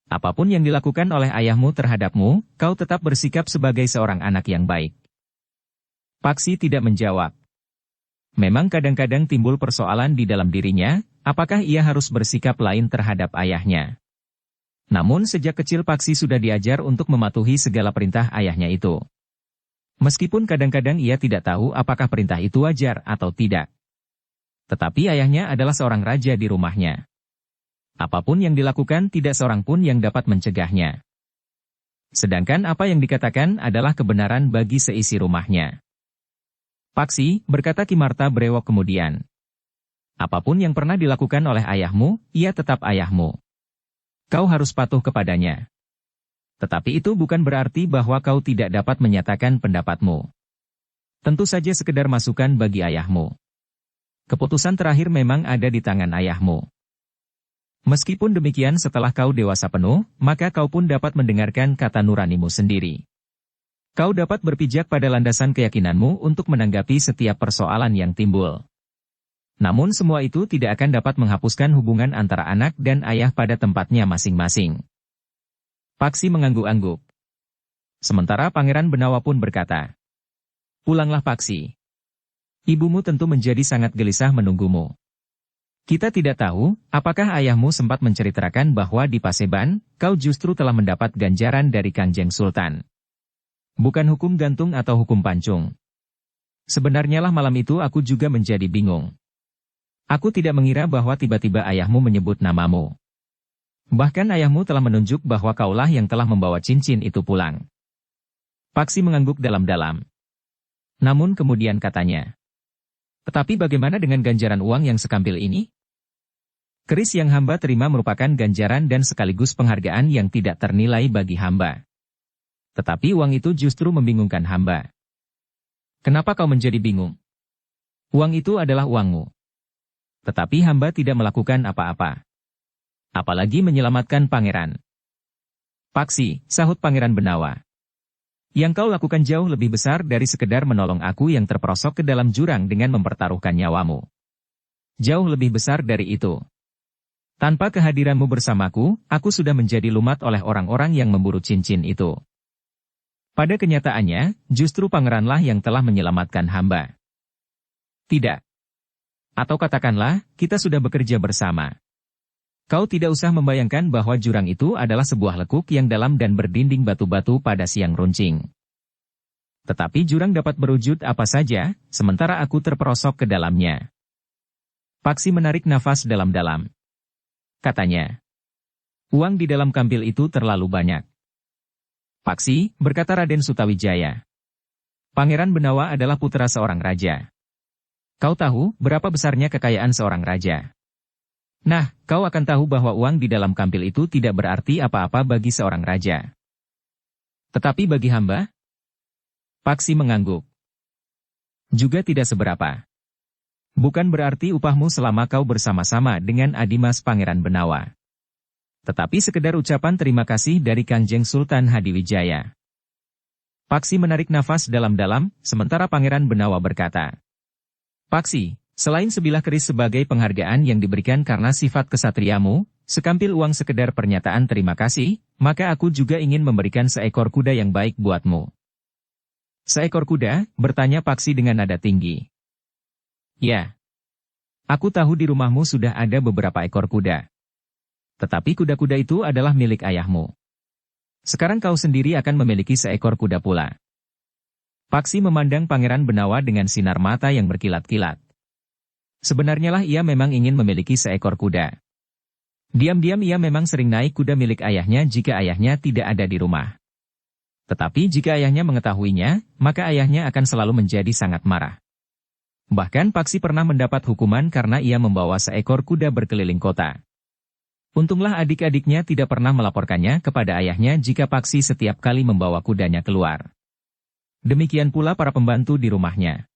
Apapun yang dilakukan oleh ayahmu terhadapmu, kau tetap bersikap sebagai seorang anak yang baik. Paksi tidak menjawab. Memang kadang-kadang timbul persoalan di dalam dirinya, apakah ia harus bersikap lain terhadap ayahnya. Namun sejak kecil Paksi sudah diajar untuk mematuhi segala perintah ayahnya itu. Meskipun kadang-kadang ia tidak tahu apakah perintah itu wajar atau tidak. Tetapi ayahnya adalah seorang raja di rumahnya. Apapun yang dilakukan tidak seorang pun yang dapat mencegahnya. Sedangkan apa yang dikatakan adalah kebenaran bagi seisi rumahnya. Paksi, berkata Kimarta Brewok kemudian. Apapun yang pernah dilakukan oleh ayahmu, ia tetap ayahmu. Kau harus patuh kepadanya. Tetapi itu bukan berarti bahwa kau tidak dapat menyatakan pendapatmu. Tentu saja sekedar masukan bagi ayahmu. Keputusan terakhir memang ada di tangan ayahmu. Meskipun demikian setelah kau dewasa penuh, maka kau pun dapat mendengarkan kata nuranimu sendiri. Kau dapat berpijak pada landasan keyakinanmu untuk menanggapi setiap persoalan yang timbul. Namun semua itu tidak akan dapat menghapuskan hubungan antara anak dan ayah pada tempatnya masing-masing. Paksi mengangguk-angguk. Sementara Pangeran Benawa pun berkata, "Pulanglah Paksi. Ibumu tentu menjadi sangat gelisah menunggumu. Kita tidak tahu, apakah ayahmu sempat menceritakan bahwa di Paseban, kau justru telah mendapat ganjaran dari Kanjeng Sultan. Bukan hukum gantung atau hukum pancung. Sebenarnya lah malam itu aku juga menjadi bingung. Aku tidak mengira bahwa tiba-tiba ayahmu menyebut namamu. Bahkan ayahmu telah menunjuk bahwa kaulah yang telah membawa cincin itu pulang." Paksi mengangguk dalam-dalam. Namun kemudian katanya, "Tetapi bagaimana dengan ganjaran uang yang sekampil ini? Keris yang hamba terima merupakan ganjaran dan sekaligus penghargaan yang tidak ternilai bagi hamba. Tetapi uang itu justru membingungkan hamba." "Kenapa kau menjadi bingung? Uang itu adalah uangmu. Tetapi hamba tidak melakukan apa-apa. Apalagi menyelamatkan pangeran." "Paksi," sahut Pangeran Benawa. "Yang kau lakukan jauh lebih besar dari sekedar menolong aku yang terperosok ke dalam jurang dengan mempertaruhkan nyawamu. Jauh lebih besar dari itu. Tanpa kehadiranmu bersamaku, aku sudah menjadi lumat oleh orang-orang yang memburu cincin itu. Pada kenyataannya, justru pangeranlah yang telah menyelamatkan hamba. Tidak. Atau katakanlah, kita sudah bekerja bersama. Kau tidak usah membayangkan bahwa jurang itu adalah sebuah lekuk yang dalam dan berdinding batu-batu pada siang runcing. Tetapi jurang dapat berwujud apa saja, sementara aku terperosok ke dalamnya." Paksi menarik nafas dalam-dalam. Katanya, "Uang di dalam kampil itu terlalu banyak." "Paksi," berkata Raden Sutawijaya. "Pangeran Benawa adalah putra seorang raja. Kau tahu berapa besarnya kekayaan seorang raja. Nah, kau akan tahu bahwa uang di dalam kampil itu tidak berarti apa-apa bagi seorang raja. Tetapi bagi hamba?" Paksi mengangguk. "Juga tidak seberapa. Bukan berarti upahmu selama kau bersama-sama dengan Adimas Pangeran Benawa. Tetapi sekedar ucapan terima kasih dari Kanjeng Sultan Hadiwijaya." Paksi menarik nafas dalam-dalam, sementara Pangeran Benawa berkata, "Paksi, selain sebilah keris sebagai penghargaan yang diberikan karena sifat kesatriamu, sekampil uang sekedar pernyataan terima kasih, maka aku juga ingin memberikan seekor kuda yang baik buatmu." "Seekor kuda?" bertanya Paksi dengan nada tinggi. "Ya. Aku tahu di rumahmu sudah ada beberapa ekor kuda. Tetapi kuda-kuda itu adalah milik ayahmu. Sekarang kau sendiri akan memiliki seekor kuda pula." Paksi memandang Pangeran Benawa dengan sinar mata yang berkilat-kilat. Sebenarnya lah ia memang ingin memiliki seekor kuda. Diam-diam ia memang sering naik kuda milik ayahnya jika ayahnya tidak ada di rumah. Tetapi jika ayahnya mengetahuinya, maka ayahnya akan selalu menjadi sangat marah. Bahkan Paksi pernah mendapat hukuman karena ia membawa seekor kuda berkeliling kota. Untunglah adik-adiknya tidak pernah melaporkannya kepada ayahnya jika Paksi setiap kali membawa kudanya keluar. Demikian pula para pembantu di rumahnya.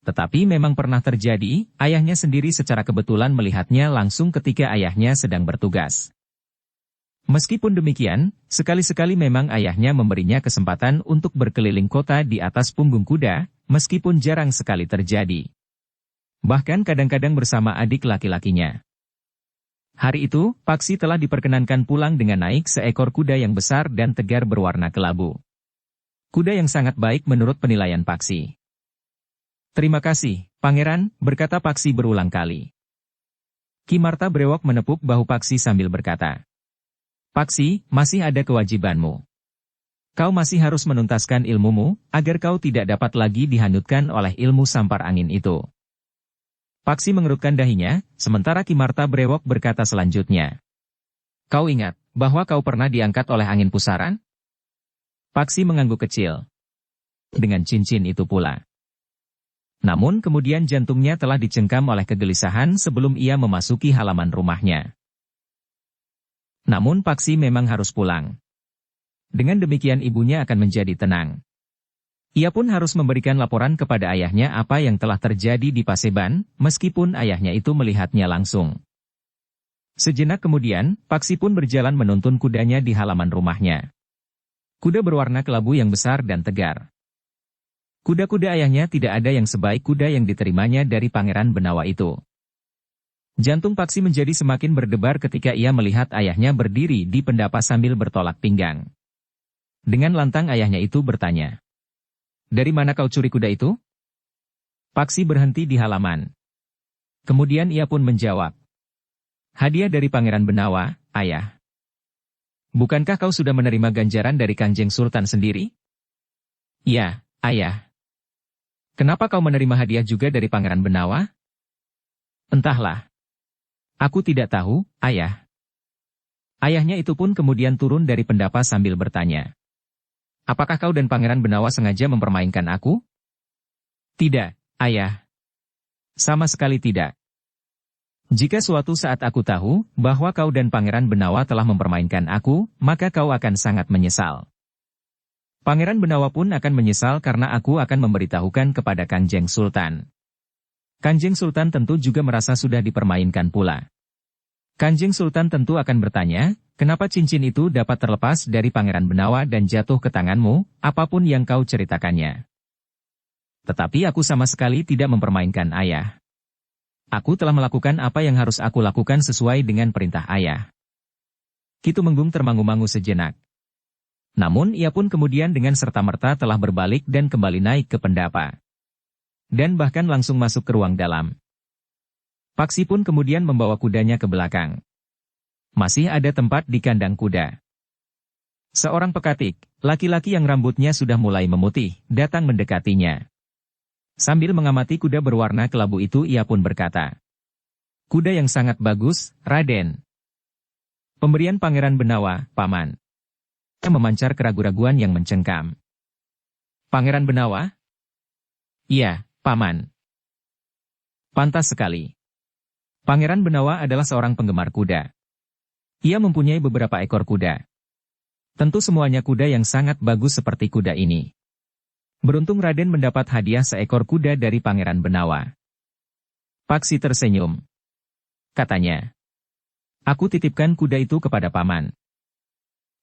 Tetapi memang pernah terjadi, ayahnya sendiri secara kebetulan melihatnya langsung ketika ayahnya sedang bertugas. Meskipun demikian, sekali-sekali memang ayahnya memberinya kesempatan untuk berkeliling kota di atas punggung kuda, meskipun jarang sekali terjadi. Bahkan kadang-kadang bersama adik laki-lakinya. Hari itu, Paksi telah diperkenankan pulang dengan naik seekor kuda yang besar dan tegar berwarna kelabu. Kuda yang sangat baik menurut penilaian Paksi. "Terima kasih, Pangeran," berkata Paksi berulang kali. Ki Marta berewok menepuk bahu Paksi sambil berkata, "Paksi, masih ada kewajibanmu. Kau masih harus menuntaskan ilmumu, agar kau tidak dapat lagi dihanyutkan oleh ilmu sampar angin itu." Paksi mengerutkan dahinya, sementara Ki Marta berewok berkata selanjutnya, "Kau ingat, bahwa kau pernah diangkat oleh angin pusaran?" Paksi mengangguk kecil. Dengan cincin itu pula. Namun kemudian jantungnya telah dicengkam oleh kegelisahan sebelum ia memasuki halaman rumahnya. Namun Paksi memang harus pulang. Dengan demikian ibunya akan menjadi tenang. Ia pun harus memberikan laporan kepada ayahnya apa yang telah terjadi di Paseban, meskipun ayahnya itu melihatnya langsung. Sejenak kemudian, Paksi pun berjalan menuntun kudanya di halaman rumahnya. Kuda berwarna kelabu yang besar dan tegar. Kuda-kuda ayahnya tidak ada yang sebaik kuda yang diterimanya dari Pangeran Benawa itu. Jantung Paksi menjadi semakin berdebar ketika ia melihat ayahnya berdiri di pendapa sambil bertolak pinggang. Dengan lantang ayahnya itu bertanya, "Dari mana kau curi kuda itu?" Paksi berhenti di halaman. Kemudian ia pun menjawab, "Hadiah dari Pangeran Benawa, ayah." "Bukankah kau sudah menerima ganjaran dari Kanjeng Sultan sendiri?" "Ya, ayah." "Kenapa kau menerima hadiah juga dari Pangeran Benawa?" "Entahlah. Aku tidak tahu, ayah." Ayahnya itu pun kemudian turun dari pendapa sambil bertanya, "Apakah kau dan Pangeran Benawa sengaja mempermainkan aku?" "Tidak, ayah. Sama sekali tidak. Jika suatu saat aku tahu bahwa kau dan Pangeran Benawa telah mempermainkan aku, maka kau akan sangat menyesal. Pangeran Benawa pun akan menyesal karena aku akan memberitahukan kepada Kanjeng Sultan. Kanjeng Sultan tentu juga merasa sudah dipermainkan pula. Kanjeng Sultan tentu akan bertanya, kenapa cincin itu dapat terlepas dari Pangeran Benawa dan jatuh ke tanganmu, apapun yang kau ceritakannya. Tetapi aku sama sekali tidak mempermainkan ayah. Aku telah melakukan apa yang harus aku lakukan sesuai dengan perintah ayah." Ki Tumenggung termangu-mangu sejenak. Namun ia pun kemudian dengan serta-merta telah berbalik dan kembali naik ke pendapa. Dan bahkan langsung masuk ke ruang dalam. Paksi pun kemudian membawa kudanya ke belakang. Masih ada tempat di kandang kuda. Seorang pekatik, laki-laki yang rambutnya sudah mulai memutih, datang mendekatinya. Sambil mengamati kuda berwarna kelabu itu ia pun berkata, "Kuda yang sangat bagus, Raden." "Pemberian Pangeran Benawa, Paman." Memancar keraguan-raguan yang mencengkam. "Pangeran Benawa?" "Iya, Paman." "Pantas sekali. Pangeran Benawa adalah seorang penggemar kuda. Ia mempunyai beberapa ekor kuda. Tentu semuanya kuda yang sangat bagus seperti kuda ini. Beruntung Raden mendapat hadiah seekor kuda dari Pangeran Benawa." Paksi tersenyum. Katanya, "Aku titipkan kuda itu kepada Paman.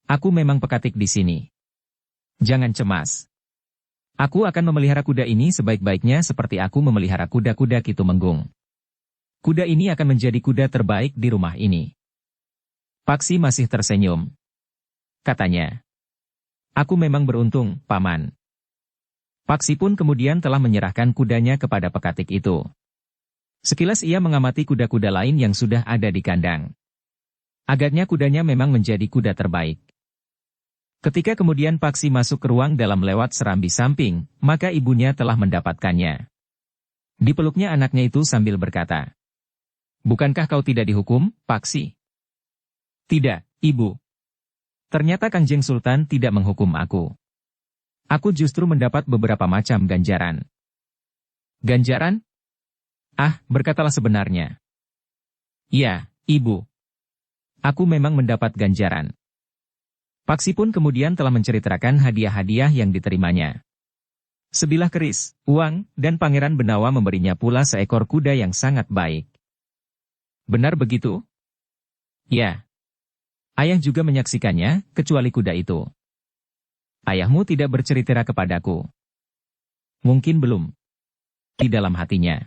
Aku memang pekatik di sini. Jangan cemas. Aku akan memelihara kuda ini sebaik-baiknya seperti aku memelihara kuda-kuda Ki Tumenggung. Kuda ini akan menjadi kuda terbaik di rumah ini." Paksi masih tersenyum. Katanya, "Aku memang beruntung, Paman." Paksi pun kemudian telah menyerahkan kudanya kepada pekatik itu. Sekilas ia mengamati kuda-kuda lain yang sudah ada di kandang. Agaknya kudanya memang menjadi kuda terbaik. Ketika kemudian Paksi masuk ke ruang dalam lewat serambi samping, maka ibunya telah mendapatkannya. Dipeluknya anaknya itu sambil berkata, "Bukankah kau tidak dihukum, Paksi?" "Tidak, Ibu. Ternyata Kanjeng Sultan tidak menghukum aku. Aku justru mendapat beberapa macam ganjaran." "Ganjaran? Ah, berkatalah sebenarnya." "Ya, Ibu. Aku memang mendapat ganjaran." Paksi pun kemudian telah menceritakan hadiah-hadiah yang diterimanya. Sebilah keris, uang, dan Pangeran Benawa memberinya pula seekor kuda yang sangat baik. "Benar begitu?" "Ya. Ayah juga menyaksikannya, kecuali kuda itu. Ayahmu tidak bercerita kepadaku. Mungkin belum. Di dalam hatinya.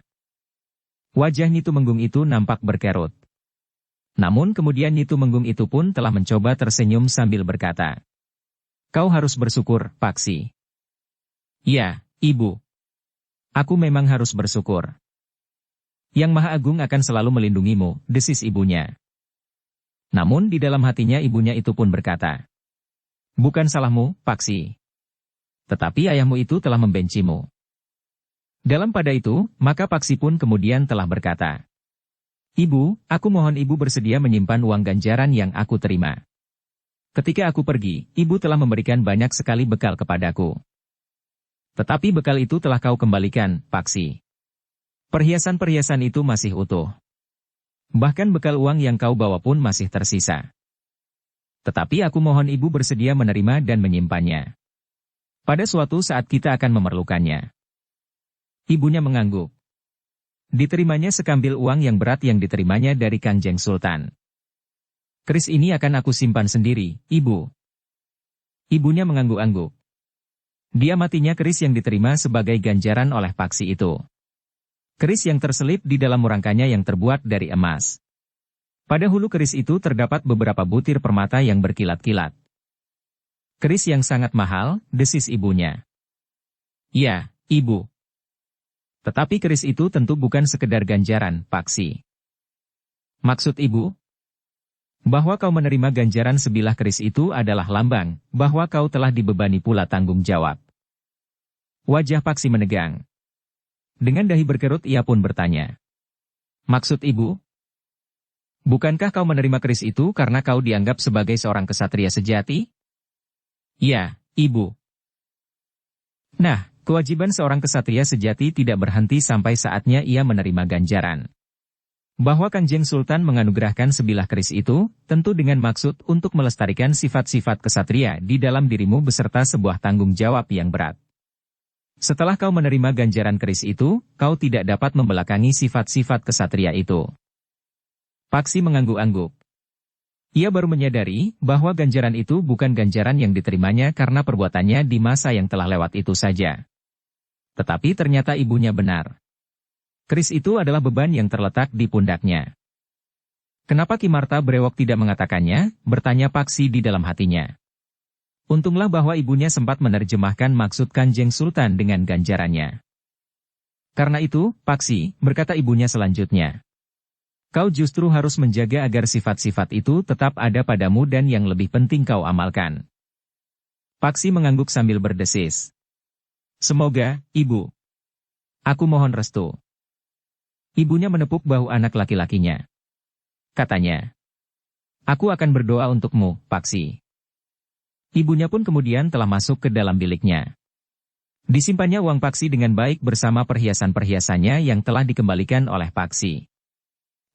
Wajah Nyi Tumenggung itu nampak berkerut. Namun kemudian Nyi Tumenggung itu pun telah mencoba tersenyum sambil berkata. Kau harus bersyukur, Paksi. Ya, Ibu. Aku memang harus bersyukur. Yang Maha Agung akan selalu melindungimu, desis ibunya. Namun di dalam hatinya ibunya itu pun berkata. Bukan salahmu, Paksi. Tetapi ayahmu itu telah membencimu. Dalam pada itu, maka Paksi pun kemudian telah berkata. Ibu, aku mohon ibu bersedia menyimpan uang ganjaran yang aku terima. Ketika aku pergi, ibu telah memberikan banyak sekali bekal kepadaku. Tetapi bekal itu telah kau kembalikan, Paksi. Perhiasan-perhiasan itu masih utuh. Bahkan bekal uang yang kau bawa pun masih tersisa. Tetapi aku mohon ibu bersedia menerima dan menyimpannya. Pada suatu saat kita akan memerlukannya. Ibunya mengangguk. Diterimanya sekambil uang yang berat yang diterimanya dari Kanjeng Sultan. Keris ini akan aku simpan sendiri, Ibu. Ibunya mengangguk-angguk. Dia matinya keris yang diterima sebagai ganjaran oleh Paksi itu. Keris yang terselip di dalam murangkanya yang terbuat dari emas. Pada hulu keris itu terdapat beberapa butir permata yang berkilat-kilat. Keris yang sangat mahal, desis ibunya. Ya, Ibu. Tetapi keris itu tentu bukan sekedar ganjaran, Paksi. Maksud ibu? Bahwa kau menerima ganjaran sebilah keris itu adalah lambang, bahwa kau telah dibebani pula tanggung jawab. Wajah Paksi menegang. Dengan dahi berkerut ia pun bertanya. Maksud ibu? Bukankah kau menerima keris itu karena kau dianggap sebagai seorang kesatria sejati? Ya, Ibu. Nah, kewajiban seorang kesatria sejati tidak berhenti sampai saatnya ia menerima ganjaran. Bahwa Kanjeng Sultan menganugerahkan sebilah keris itu, tentu dengan maksud untuk melestarikan sifat-sifat kesatria di dalam dirimu beserta sebuah tanggung jawab yang berat. Setelah kau menerima ganjaran keris itu, kau tidak dapat membelakangi sifat-sifat kesatria itu. Paksi mengangguk-angguk. Ia baru menyadari bahwa ganjaran itu bukan ganjaran yang diterimanya karena perbuatannya di masa yang telah lewat itu saja. Tetapi ternyata ibunya benar. Keris itu adalah beban yang terletak di pundaknya. Kenapa Ki Marta Brewok tidak mengatakannya? Bertanya Paksi di dalam hatinya. Untunglah bahwa ibunya sempat menerjemahkan maksud Kanjeng Sultan dengan ganjarannya. Karena itu, Paksi, berkata ibunya selanjutnya. Kau justru harus menjaga agar sifat-sifat itu tetap ada padamu dan yang lebih penting kau amalkan. Paksi mengangguk sambil berdesis. Semoga, Ibu. Aku mohon restu. Ibunya menepuk bahu anak laki-lakinya. Katanya. Aku akan berdoa untukmu, Paksi. Ibunya pun kemudian telah masuk ke dalam biliknya. Disimpannya uang Paksi dengan baik bersama perhiasan-perhiasannya yang telah dikembalikan oleh Paksi.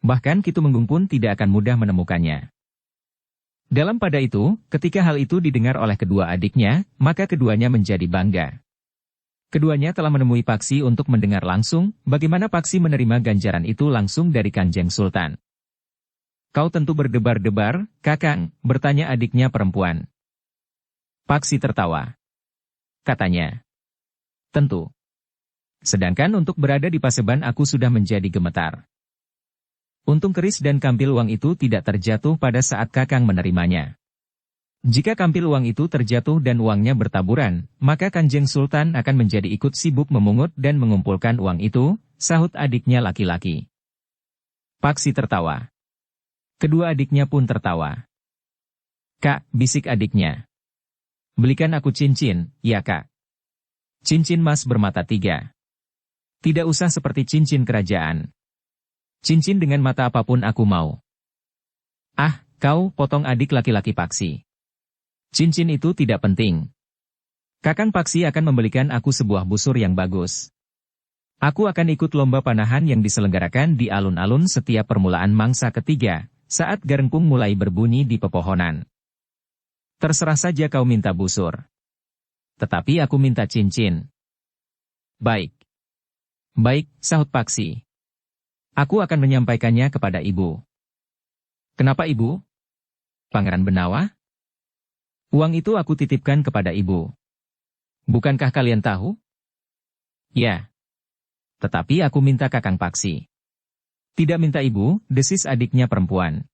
Bahkan Ki Tumenggung pun tidak akan mudah menemukannya. Dalam pada itu, ketika hal itu didengar oleh kedua adiknya, maka keduanya menjadi bangga. Keduanya telah menemui Paksi untuk mendengar langsung, bagaimana Paksi menerima ganjaran itu langsung dari Kanjeng Sultan. Kau tentu berdebar-debar, Kakang, bertanya adiknya perempuan. Paksi tertawa. Katanya. Tentu. Sedangkan untuk berada di Paseban aku sudah menjadi gemetar. Untung keris dan kampil uang itu tidak terjatuh pada saat Kakang menerimanya. Jika kampil uang itu terjatuh dan uangnya bertaburan, maka Kanjeng Sultan akan menjadi ikut sibuk memungut dan mengumpulkan uang itu, sahut adiknya laki-laki. Paksi tertawa. Kedua adiknya pun tertawa. Kak, bisik adiknya. Belikan aku cincin, ya Kak. Cincin emas bermata 3. Tidak usah seperti cincin kerajaan. Cincin dengan mata apapun aku mau. Ah, kau, potong adik laki-laki Paksi. Cincin itu tidak penting. Kakang Paksi akan membelikan aku sebuah busur yang bagus. Aku akan ikut lomba panahan yang diselenggarakan di alun-alun setiap permulaan mangsa ketiga, saat garengkung mulai berbunyi di pepohonan. Terserah saja kau minta busur. Tetapi aku minta cincin. Baik. Baik, sahut Paksi. Aku akan menyampaikannya kepada ibu. Kenapa ibu? Pangeran Benawa? Uang itu aku titipkan kepada ibu. Bukankah kalian tahu? Ya. Tetapi aku minta Kakang Paksi. Tidak minta ibu, desis adiknya perempuan.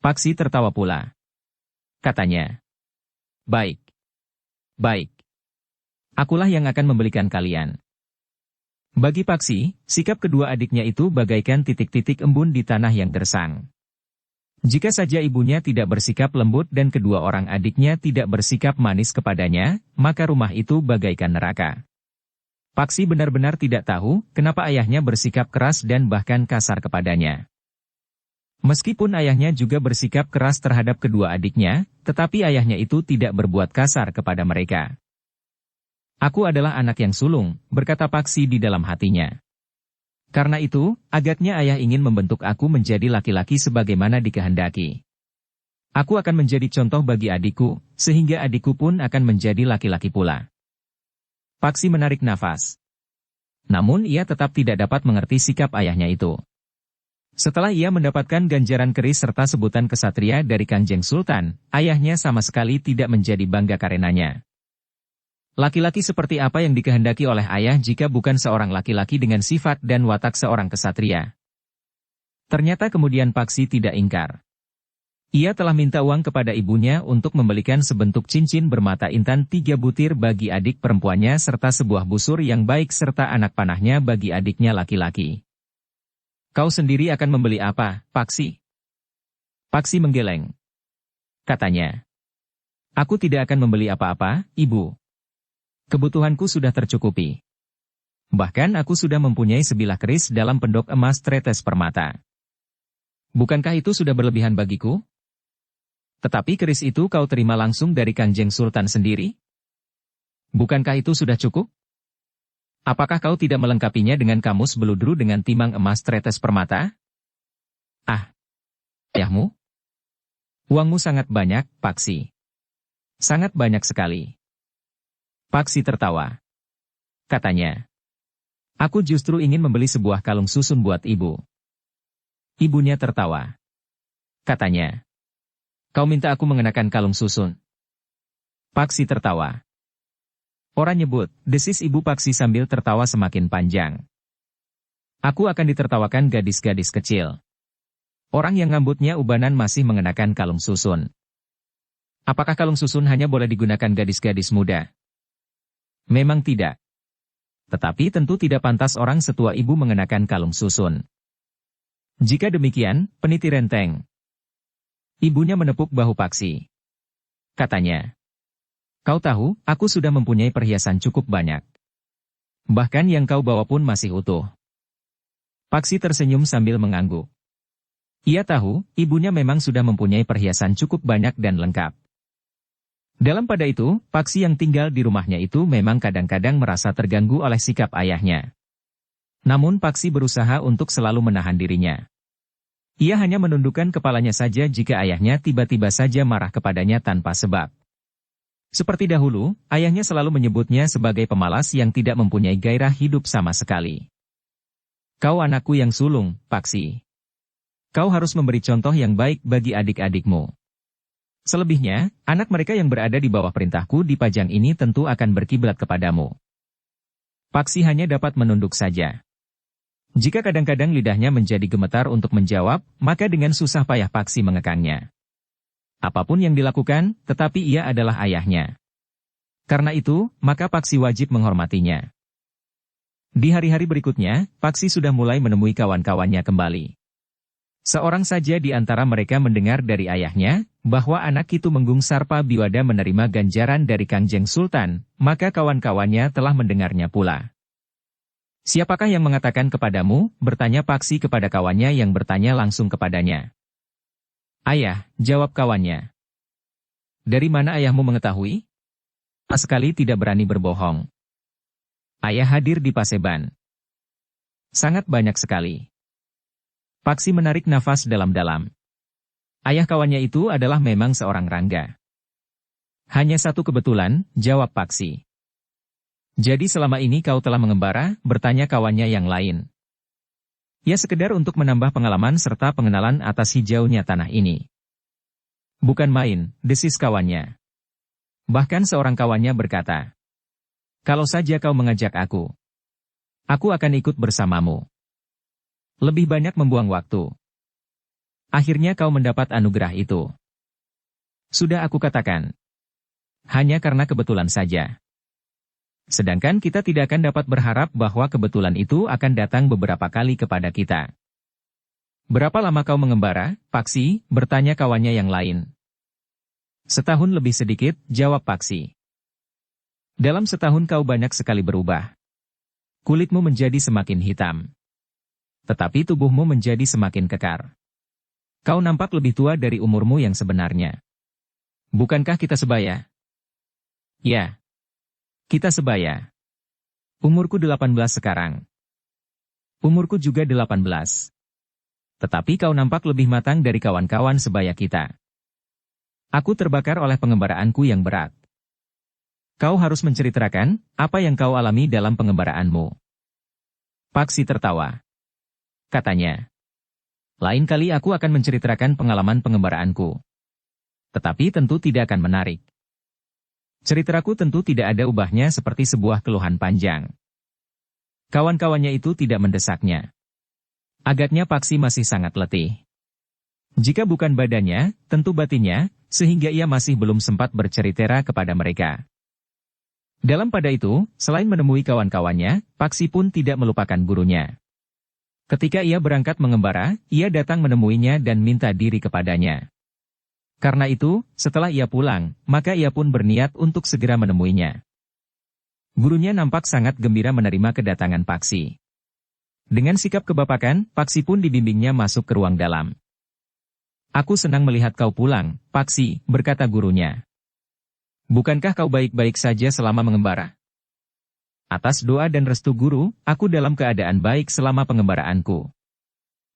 Paksi tertawa pula. Katanya. Baik. Baik. Akulah yang akan membelikan kalian. Bagi Paksi, sikap kedua adiknya itu bagaikan titik-titik embun di tanah yang gersang. Jika saja ibunya tidak bersikap lembut dan kedua orang adiknya tidak bersikap manis kepadanya, maka rumah itu bagaikan neraka. Paksi benar-benar tidak tahu kenapa ayahnya bersikap keras dan bahkan kasar kepadanya. Meskipun ayahnya juga bersikap keras terhadap kedua adiknya, tetapi ayahnya itu tidak berbuat kasar kepada mereka. Aku adalah anak yang sulung, berkata Paksi di dalam hatinya. Karena itu, agaknya ayah ingin membentuk aku menjadi laki-laki sebagaimana dikehendaki. Aku akan menjadi contoh bagi adikku, sehingga adikku pun akan menjadi laki-laki pula. Paksi menarik nafas. Namun ia tetap tidak dapat mengerti sikap ayahnya itu. Setelah ia mendapatkan ganjaran keris serta sebutan kesatria dari Kanjeng Sultan, ayahnya sama sekali tidak menjadi bangga karenanya. Laki-laki seperti apa yang dikehendaki oleh ayah jika bukan seorang laki-laki dengan sifat dan watak seorang kesatria? Ternyata kemudian Paksi tidak ingkar. Ia telah minta uang kepada ibunya untuk membelikan sebentuk cincin bermata intan 3 butir bagi adik perempuannya serta sebuah busur yang baik serta anak panahnya bagi adiknya laki-laki. Kau sendiri akan membeli apa, Paksi? Paksi menggeleng. Katanya. Aku tidak akan membeli apa-apa, Ibu. Kebutuhanku sudah tercukupi. Bahkan aku sudah mempunyai sebilah keris dalam pendok emas tretes permata. Bukankah itu sudah berlebihan bagiku? Tetapi keris itu kau terima langsung dari Kanjeng Sultan sendiri? Bukankah itu sudah cukup? Apakah kau tidak melengkapinya dengan kamus beludru dengan timang emas tretes permata? Ah, ayahmu? Uangmu sangat banyak, Paksi. Sangat banyak sekali. Paksi tertawa. Katanya. Aku justru ingin membeli sebuah kalung susun buat ibu. Ibunya tertawa. Katanya. Kau minta aku mengenakan kalung susun. Paksi tertawa. Orang nyebut, desis ibu Paksi sambil tertawa semakin panjang. Aku akan ditertawakan gadis-gadis kecil. Orang yang rambutnya ubanan masih mengenakan kalung susun. Apakah kalung susun hanya boleh digunakan gadis-gadis muda? Memang tidak. Tetapi tentu tidak pantas orang setua ibu mengenakan kalung susun. Jika demikian, peniti renteng. Ibunya menepuk bahu Paksi. Katanya. Kau tahu, aku sudah mempunyai perhiasan cukup banyak. Bahkan yang kau bawa pun masih utuh. Paksi tersenyum sambil mengangguk. Ia tahu, ibunya memang sudah mempunyai perhiasan cukup banyak dan lengkap. Dalam pada itu, Paksi yang tinggal di rumahnya itu memang kadang-kadang merasa terganggu oleh sikap ayahnya. Namun Paksi berusaha untuk selalu menahan dirinya. Ia hanya menundukkan kepalanya saja jika ayahnya tiba-tiba saja marah kepadanya tanpa sebab. Seperti dahulu, ayahnya selalu menyebutnya sebagai pemalas yang tidak mempunyai gairah hidup sama sekali. Kau anakku yang sulung, Paksi. Kau harus memberi contoh yang baik bagi adik-adikmu. Selebihnya, anak mereka yang berada di bawah perintahku di Pajang ini tentu akan berkiblat kepadamu. Paksi hanya dapat menunduk saja. Jika kadang-kadang lidahnya menjadi gemetar untuk menjawab, maka dengan susah payah Paksi mengekangnya. Apapun yang dilakukan, tetapi ia adalah ayahnya. Karena itu, maka Paksi wajib menghormatinya. Di hari-hari berikutnya, Paksi sudah mulai menemui kawan-kawannya kembali. Seorang saja di antara mereka mendengar dari ayahnya, bahwa anak Ki Tumenggung Sarpa Biwada menerima ganjaran dari Kanjeng Sultan, maka kawan-kawannya telah mendengarnya pula. Siapakah yang mengatakan kepadamu, bertanya Paksi kepada kawannya yang bertanya langsung kepadanya. Ayah, jawab kawannya. Dari mana ayahmu mengetahui? Sekali tidak berani berbohong. Ayah hadir di Paseban. Sangat banyak sekali. Paksi menarik nafas dalam-dalam. Ayah kawannya itu adalah memang seorang rangga. Hanya satu kebetulan, jawab Paksi. Jadi selama ini kau telah mengembara, bertanya kawannya yang lain. Ya sekedar untuk menambah pengalaman serta pengenalan atas hijaunya tanah ini. Bukan main, desis kawannya. Bahkan seorang kawannya berkata, kalau saja kau mengajak aku akan ikut bersamamu. Lebih banyak membuang waktu. Akhirnya kau mendapat anugerah itu. Sudah aku katakan. Hanya karena kebetulan saja. Sedangkan kita tidak akan dapat berharap bahwa kebetulan itu akan datang beberapa kali kepada kita. Berapa lama kau mengembara, Paksi? Bertanya kawannya yang lain. Setahun lebih sedikit, jawab Paksi. Dalam setahun kau banyak sekali berubah. Kulitmu menjadi semakin hitam. Tetapi tubuhmu menjadi semakin kekar. Kau nampak lebih tua dari umurmu yang sebenarnya. Bukankah kita sebaya? Ya. Kita sebaya. Umurku 18 sekarang. Umurku juga 18. Tetapi kau nampak lebih matang dari kawan-kawan sebaya kita. Aku terbakar oleh pengembaraanku yang berat. Kau harus menceritakan apa yang kau alami dalam pengembaraanmu. Paksi tertawa. Katanya, lain kali aku akan menceritakan pengalaman pengembaraanku. Tetapi tentu tidak akan menarik. Ceritaku tentu tidak ada ubahnya seperti sebuah keluhan panjang. Kawan-kawannya itu tidak mendesaknya. Agaknya Paksi masih sangat letih. Jika bukan badannya, tentu batinnya, sehingga ia masih belum sempat bercerita kepada mereka. Dalam pada itu, selain menemui kawan-kawannya, Paksi pun tidak melupakan gurunya. Ketika ia berangkat mengembara, ia datang menemuinya dan minta diri kepadanya. Karena itu, setelah ia pulang, maka ia pun berniat untuk segera menemuinya. Gurunya nampak sangat gembira menerima kedatangan Paksi. Dengan sikap kebapakan, Paksi pun dibimbingnya masuk ke ruang dalam. Aku senang melihat kau pulang, Paksi, berkata gurunya. Bukankah kau baik-baik saja selama mengembara? Atas doa dan restu guru, aku dalam keadaan baik selama pengembaraanku.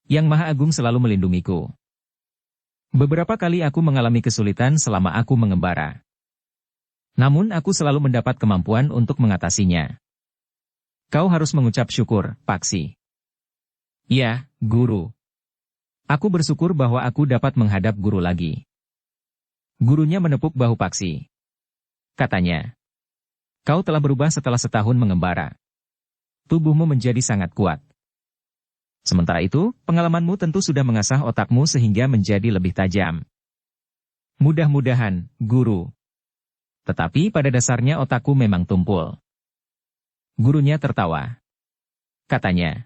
Yang Maha Agung selalu melindungiku. Beberapa kali aku mengalami kesulitan selama aku mengembara. Namun aku selalu mendapat kemampuan untuk mengatasinya. Kau harus mengucap syukur, Paksi. Ya, guru. Aku bersyukur bahwa aku dapat menghadap guru lagi. Gurunya menepuk bahu Paksi. Katanya, kau telah berubah setelah setahun mengembara. Tubuhmu menjadi sangat kuat. Sementara itu, pengalamanmu tentu sudah mengasah otakmu sehingga menjadi lebih tajam. Mudah-mudahan, guru. Tetapi pada dasarnya otakku memang tumpul. Gurunya tertawa. Katanya,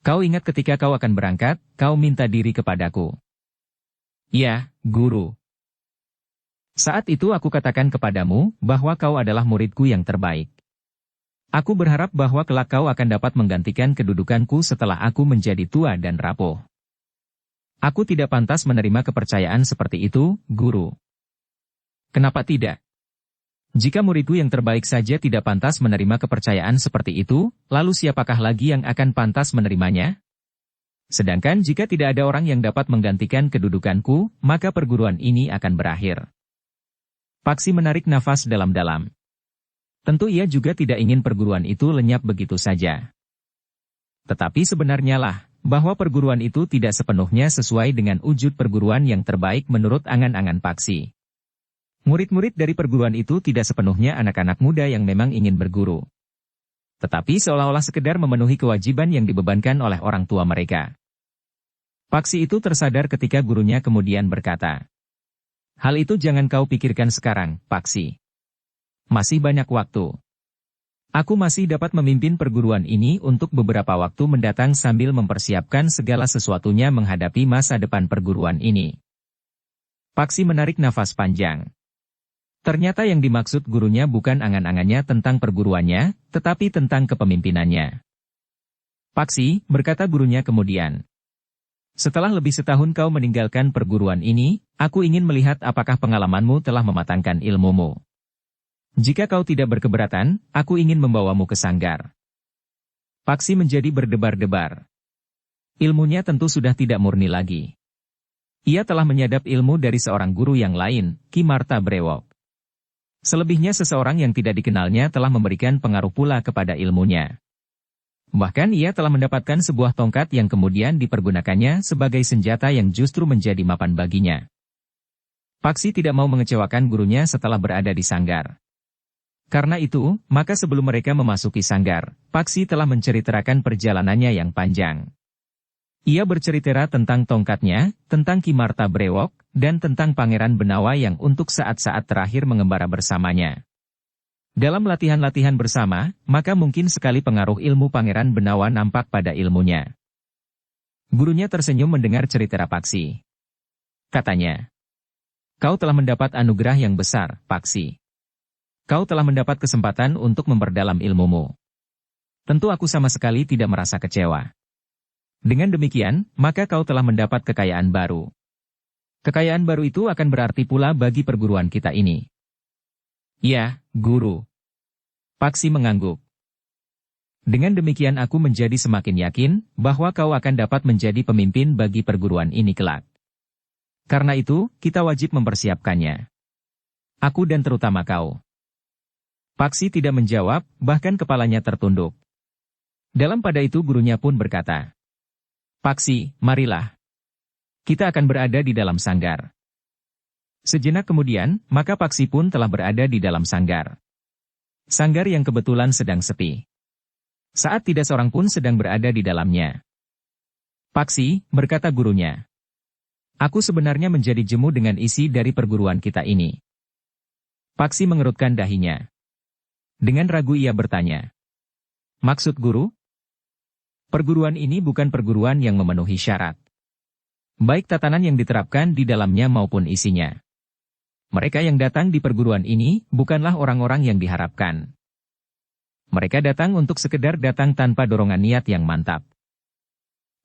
kau ingat ketika kau akan berangkat, kau minta diri kepadaku. Ya, guru. Saat itu aku katakan kepadamu bahwa kau adalah muridku yang terbaik. Aku berharap bahwa kelak kau akan dapat menggantikan kedudukanku setelah aku menjadi tua dan rapuh. Aku tidak pantas menerima kepercayaan seperti itu, guru. Kenapa tidak? Jika muridku yang terbaik saja tidak pantas menerima kepercayaan seperti itu, lalu siapakah lagi yang akan pantas menerimanya? Sedangkan jika tidak ada orang yang dapat menggantikan kedudukanku, maka perguruan ini akan berakhir. Paksi menarik nafas dalam-dalam. Tentu ia juga tidak ingin perguruan itu lenyap begitu saja. Tetapi sebenarnya lah, bahwa perguruan itu tidak sepenuhnya sesuai dengan wujud perguruan yang terbaik menurut angan-angan Paksi. Murid-murid dari perguruan itu tidak sepenuhnya anak-anak muda yang memang ingin berguru. Tetapi seolah-olah sekedar memenuhi kewajiban yang dibebankan oleh orang tua mereka. Paksi itu tersadar ketika gurunya kemudian berkata, hal itu jangan kau pikirkan sekarang, Paksi. Masih banyak waktu. Aku masih dapat memimpin perguruan ini untuk beberapa waktu mendatang sambil mempersiapkan segala sesuatunya menghadapi masa depan perguruan ini. Paksi menarik nafas panjang. Ternyata yang dimaksud gurunya bukan angan-angannya tentang perguruannya, tetapi tentang kepemimpinannya. Paksi, berkata gurunya kemudian. Setelah lebih setahun kau meninggalkan perguruan ini, aku ingin melihat apakah pengalamanmu telah mematangkan ilmumu. Jika kau tidak berkeberatan, aku ingin membawamu ke sanggar. Paksi menjadi berdebar-debar. Ilmunya tentu sudah tidak murni lagi. Ia telah menyadap ilmu dari seorang guru yang lain, Ki Marta Brewok. Selebihnya seseorang yang tidak dikenalnya telah memberikan pengaruh pula kepada ilmunya. Bahkan ia telah mendapatkan sebuah tongkat yang kemudian dipergunakannya sebagai senjata yang justru menjadi mapan baginya. Paksi tidak mau mengecewakan gurunya setelah berada di sanggar. Karena itu, maka sebelum mereka memasuki sanggar, Paksi telah menceritakan perjalanannya yang panjang. Ia bercerita tentang tongkatnya, tentang Ki Marta Brewok, dan tentang Pangeran Benawa yang untuk saat-saat terakhir mengembara bersamanya. Dalam latihan-latihan bersama, maka mungkin sekali pengaruh ilmu Pangeran Benawa nampak pada ilmunya. Gurunya tersenyum mendengar cerita Paksi. Katanya, "Kau telah mendapat anugerah yang besar, Paksi. Kau telah mendapat kesempatan untuk memperdalam ilmumu. Tentu aku sama sekali tidak merasa kecewa. Dengan demikian, maka kau telah mendapat kekayaan baru. Kekayaan baru itu akan berarti pula bagi perguruan kita ini." "Ya, Guru." Paksi mengangguk. "Dengan demikian aku menjadi semakin yakin bahwa kau akan dapat menjadi pemimpin bagi perguruan ini kelak. Karena itu, kita wajib mempersiapkannya. Aku dan terutama kau." Paksi tidak menjawab, bahkan kepalanya tertunduk. Dalam pada itu gurunya pun berkata, "Paksi, marilah. Kita akan berada di dalam sanggar." Sejenak kemudian, maka Paksi pun telah berada di dalam sanggar. Sanggar yang kebetulan sedang sepi. Saat tidak seorang pun sedang berada di dalamnya. "Paksi," berkata gurunya, "aku sebenarnya menjadi jemu dengan isi dari perguruan kita ini." Paksi mengerutkan dahinya. Dengan ragu ia bertanya, "Maksud guru?" "Perguruan ini bukan perguruan yang memenuhi syarat. Baik tatanan yang diterapkan di dalamnya maupun isinya. Mereka yang datang di perguruan ini bukanlah orang-orang yang diharapkan. Mereka datang untuk sekedar datang tanpa dorongan niat yang mantap."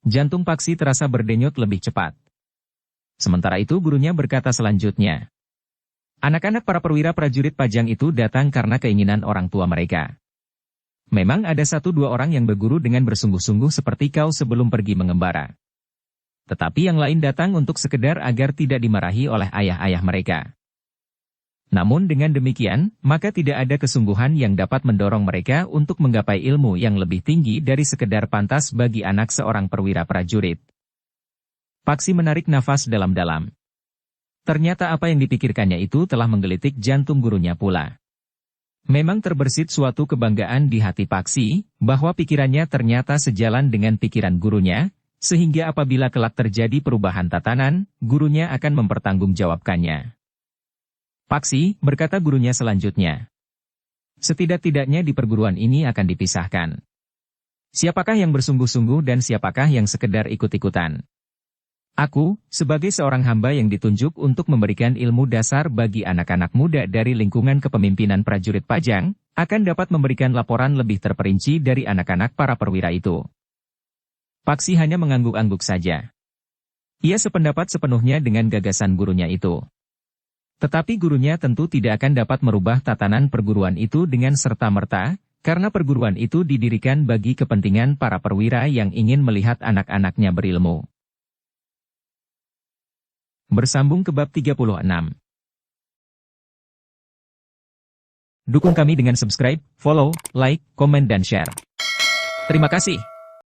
Jantung Paksi terasa berdenyut lebih cepat. Sementara itu gurunya berkata selanjutnya, "Anak-anak para perwira prajurit Pajang itu datang karena keinginan orang tua mereka. Memang ada 1-2 orang yang berguru dengan bersungguh-sungguh seperti kau sebelum pergi mengembara. Tetapi yang lain datang untuk sekedar agar tidak dimarahi oleh ayah-ayah mereka. Namun dengan demikian, maka tidak ada kesungguhan yang dapat mendorong mereka untuk menggapai ilmu yang lebih tinggi dari sekedar pantas bagi anak seorang perwira prajurit." Paksi menarik nafas dalam-dalam. Ternyata apa yang dipikirkannya itu telah menggelitik jantung gurunya pula. Memang terbersit suatu kebanggaan di hati Paksi, bahwa pikirannya ternyata sejalan dengan pikiran gurunya, sehingga apabila kelak terjadi perubahan tatanan, gurunya akan mempertanggungjawabkannya. "Paksi," berkata gurunya selanjutnya, "setidak-tidaknya di perguruan ini akan dipisahkan. Siapakah yang bersungguh-sungguh dan siapakah yang sekedar ikut-ikutan? Aku, sebagai seorang hamba yang ditunjuk untuk memberikan ilmu dasar bagi anak-anak muda dari lingkungan kepemimpinan prajurit Pajang, akan dapat memberikan laporan lebih terperinci dari anak-anak para perwira itu." Paksi hanya mengangguk-angguk saja. Ia sependapat sepenuhnya dengan gagasan gurunya itu. Tetapi gurunya tentu tidak akan dapat merubah tatanan perguruan itu dengan serta-merta, karena perguruan itu didirikan bagi kepentingan para perwira yang ingin melihat anak-anaknya berilmu. Bersambung ke bab 36. Dukung kami dengan subscribe, follow, like, komen dan share. Terima kasih.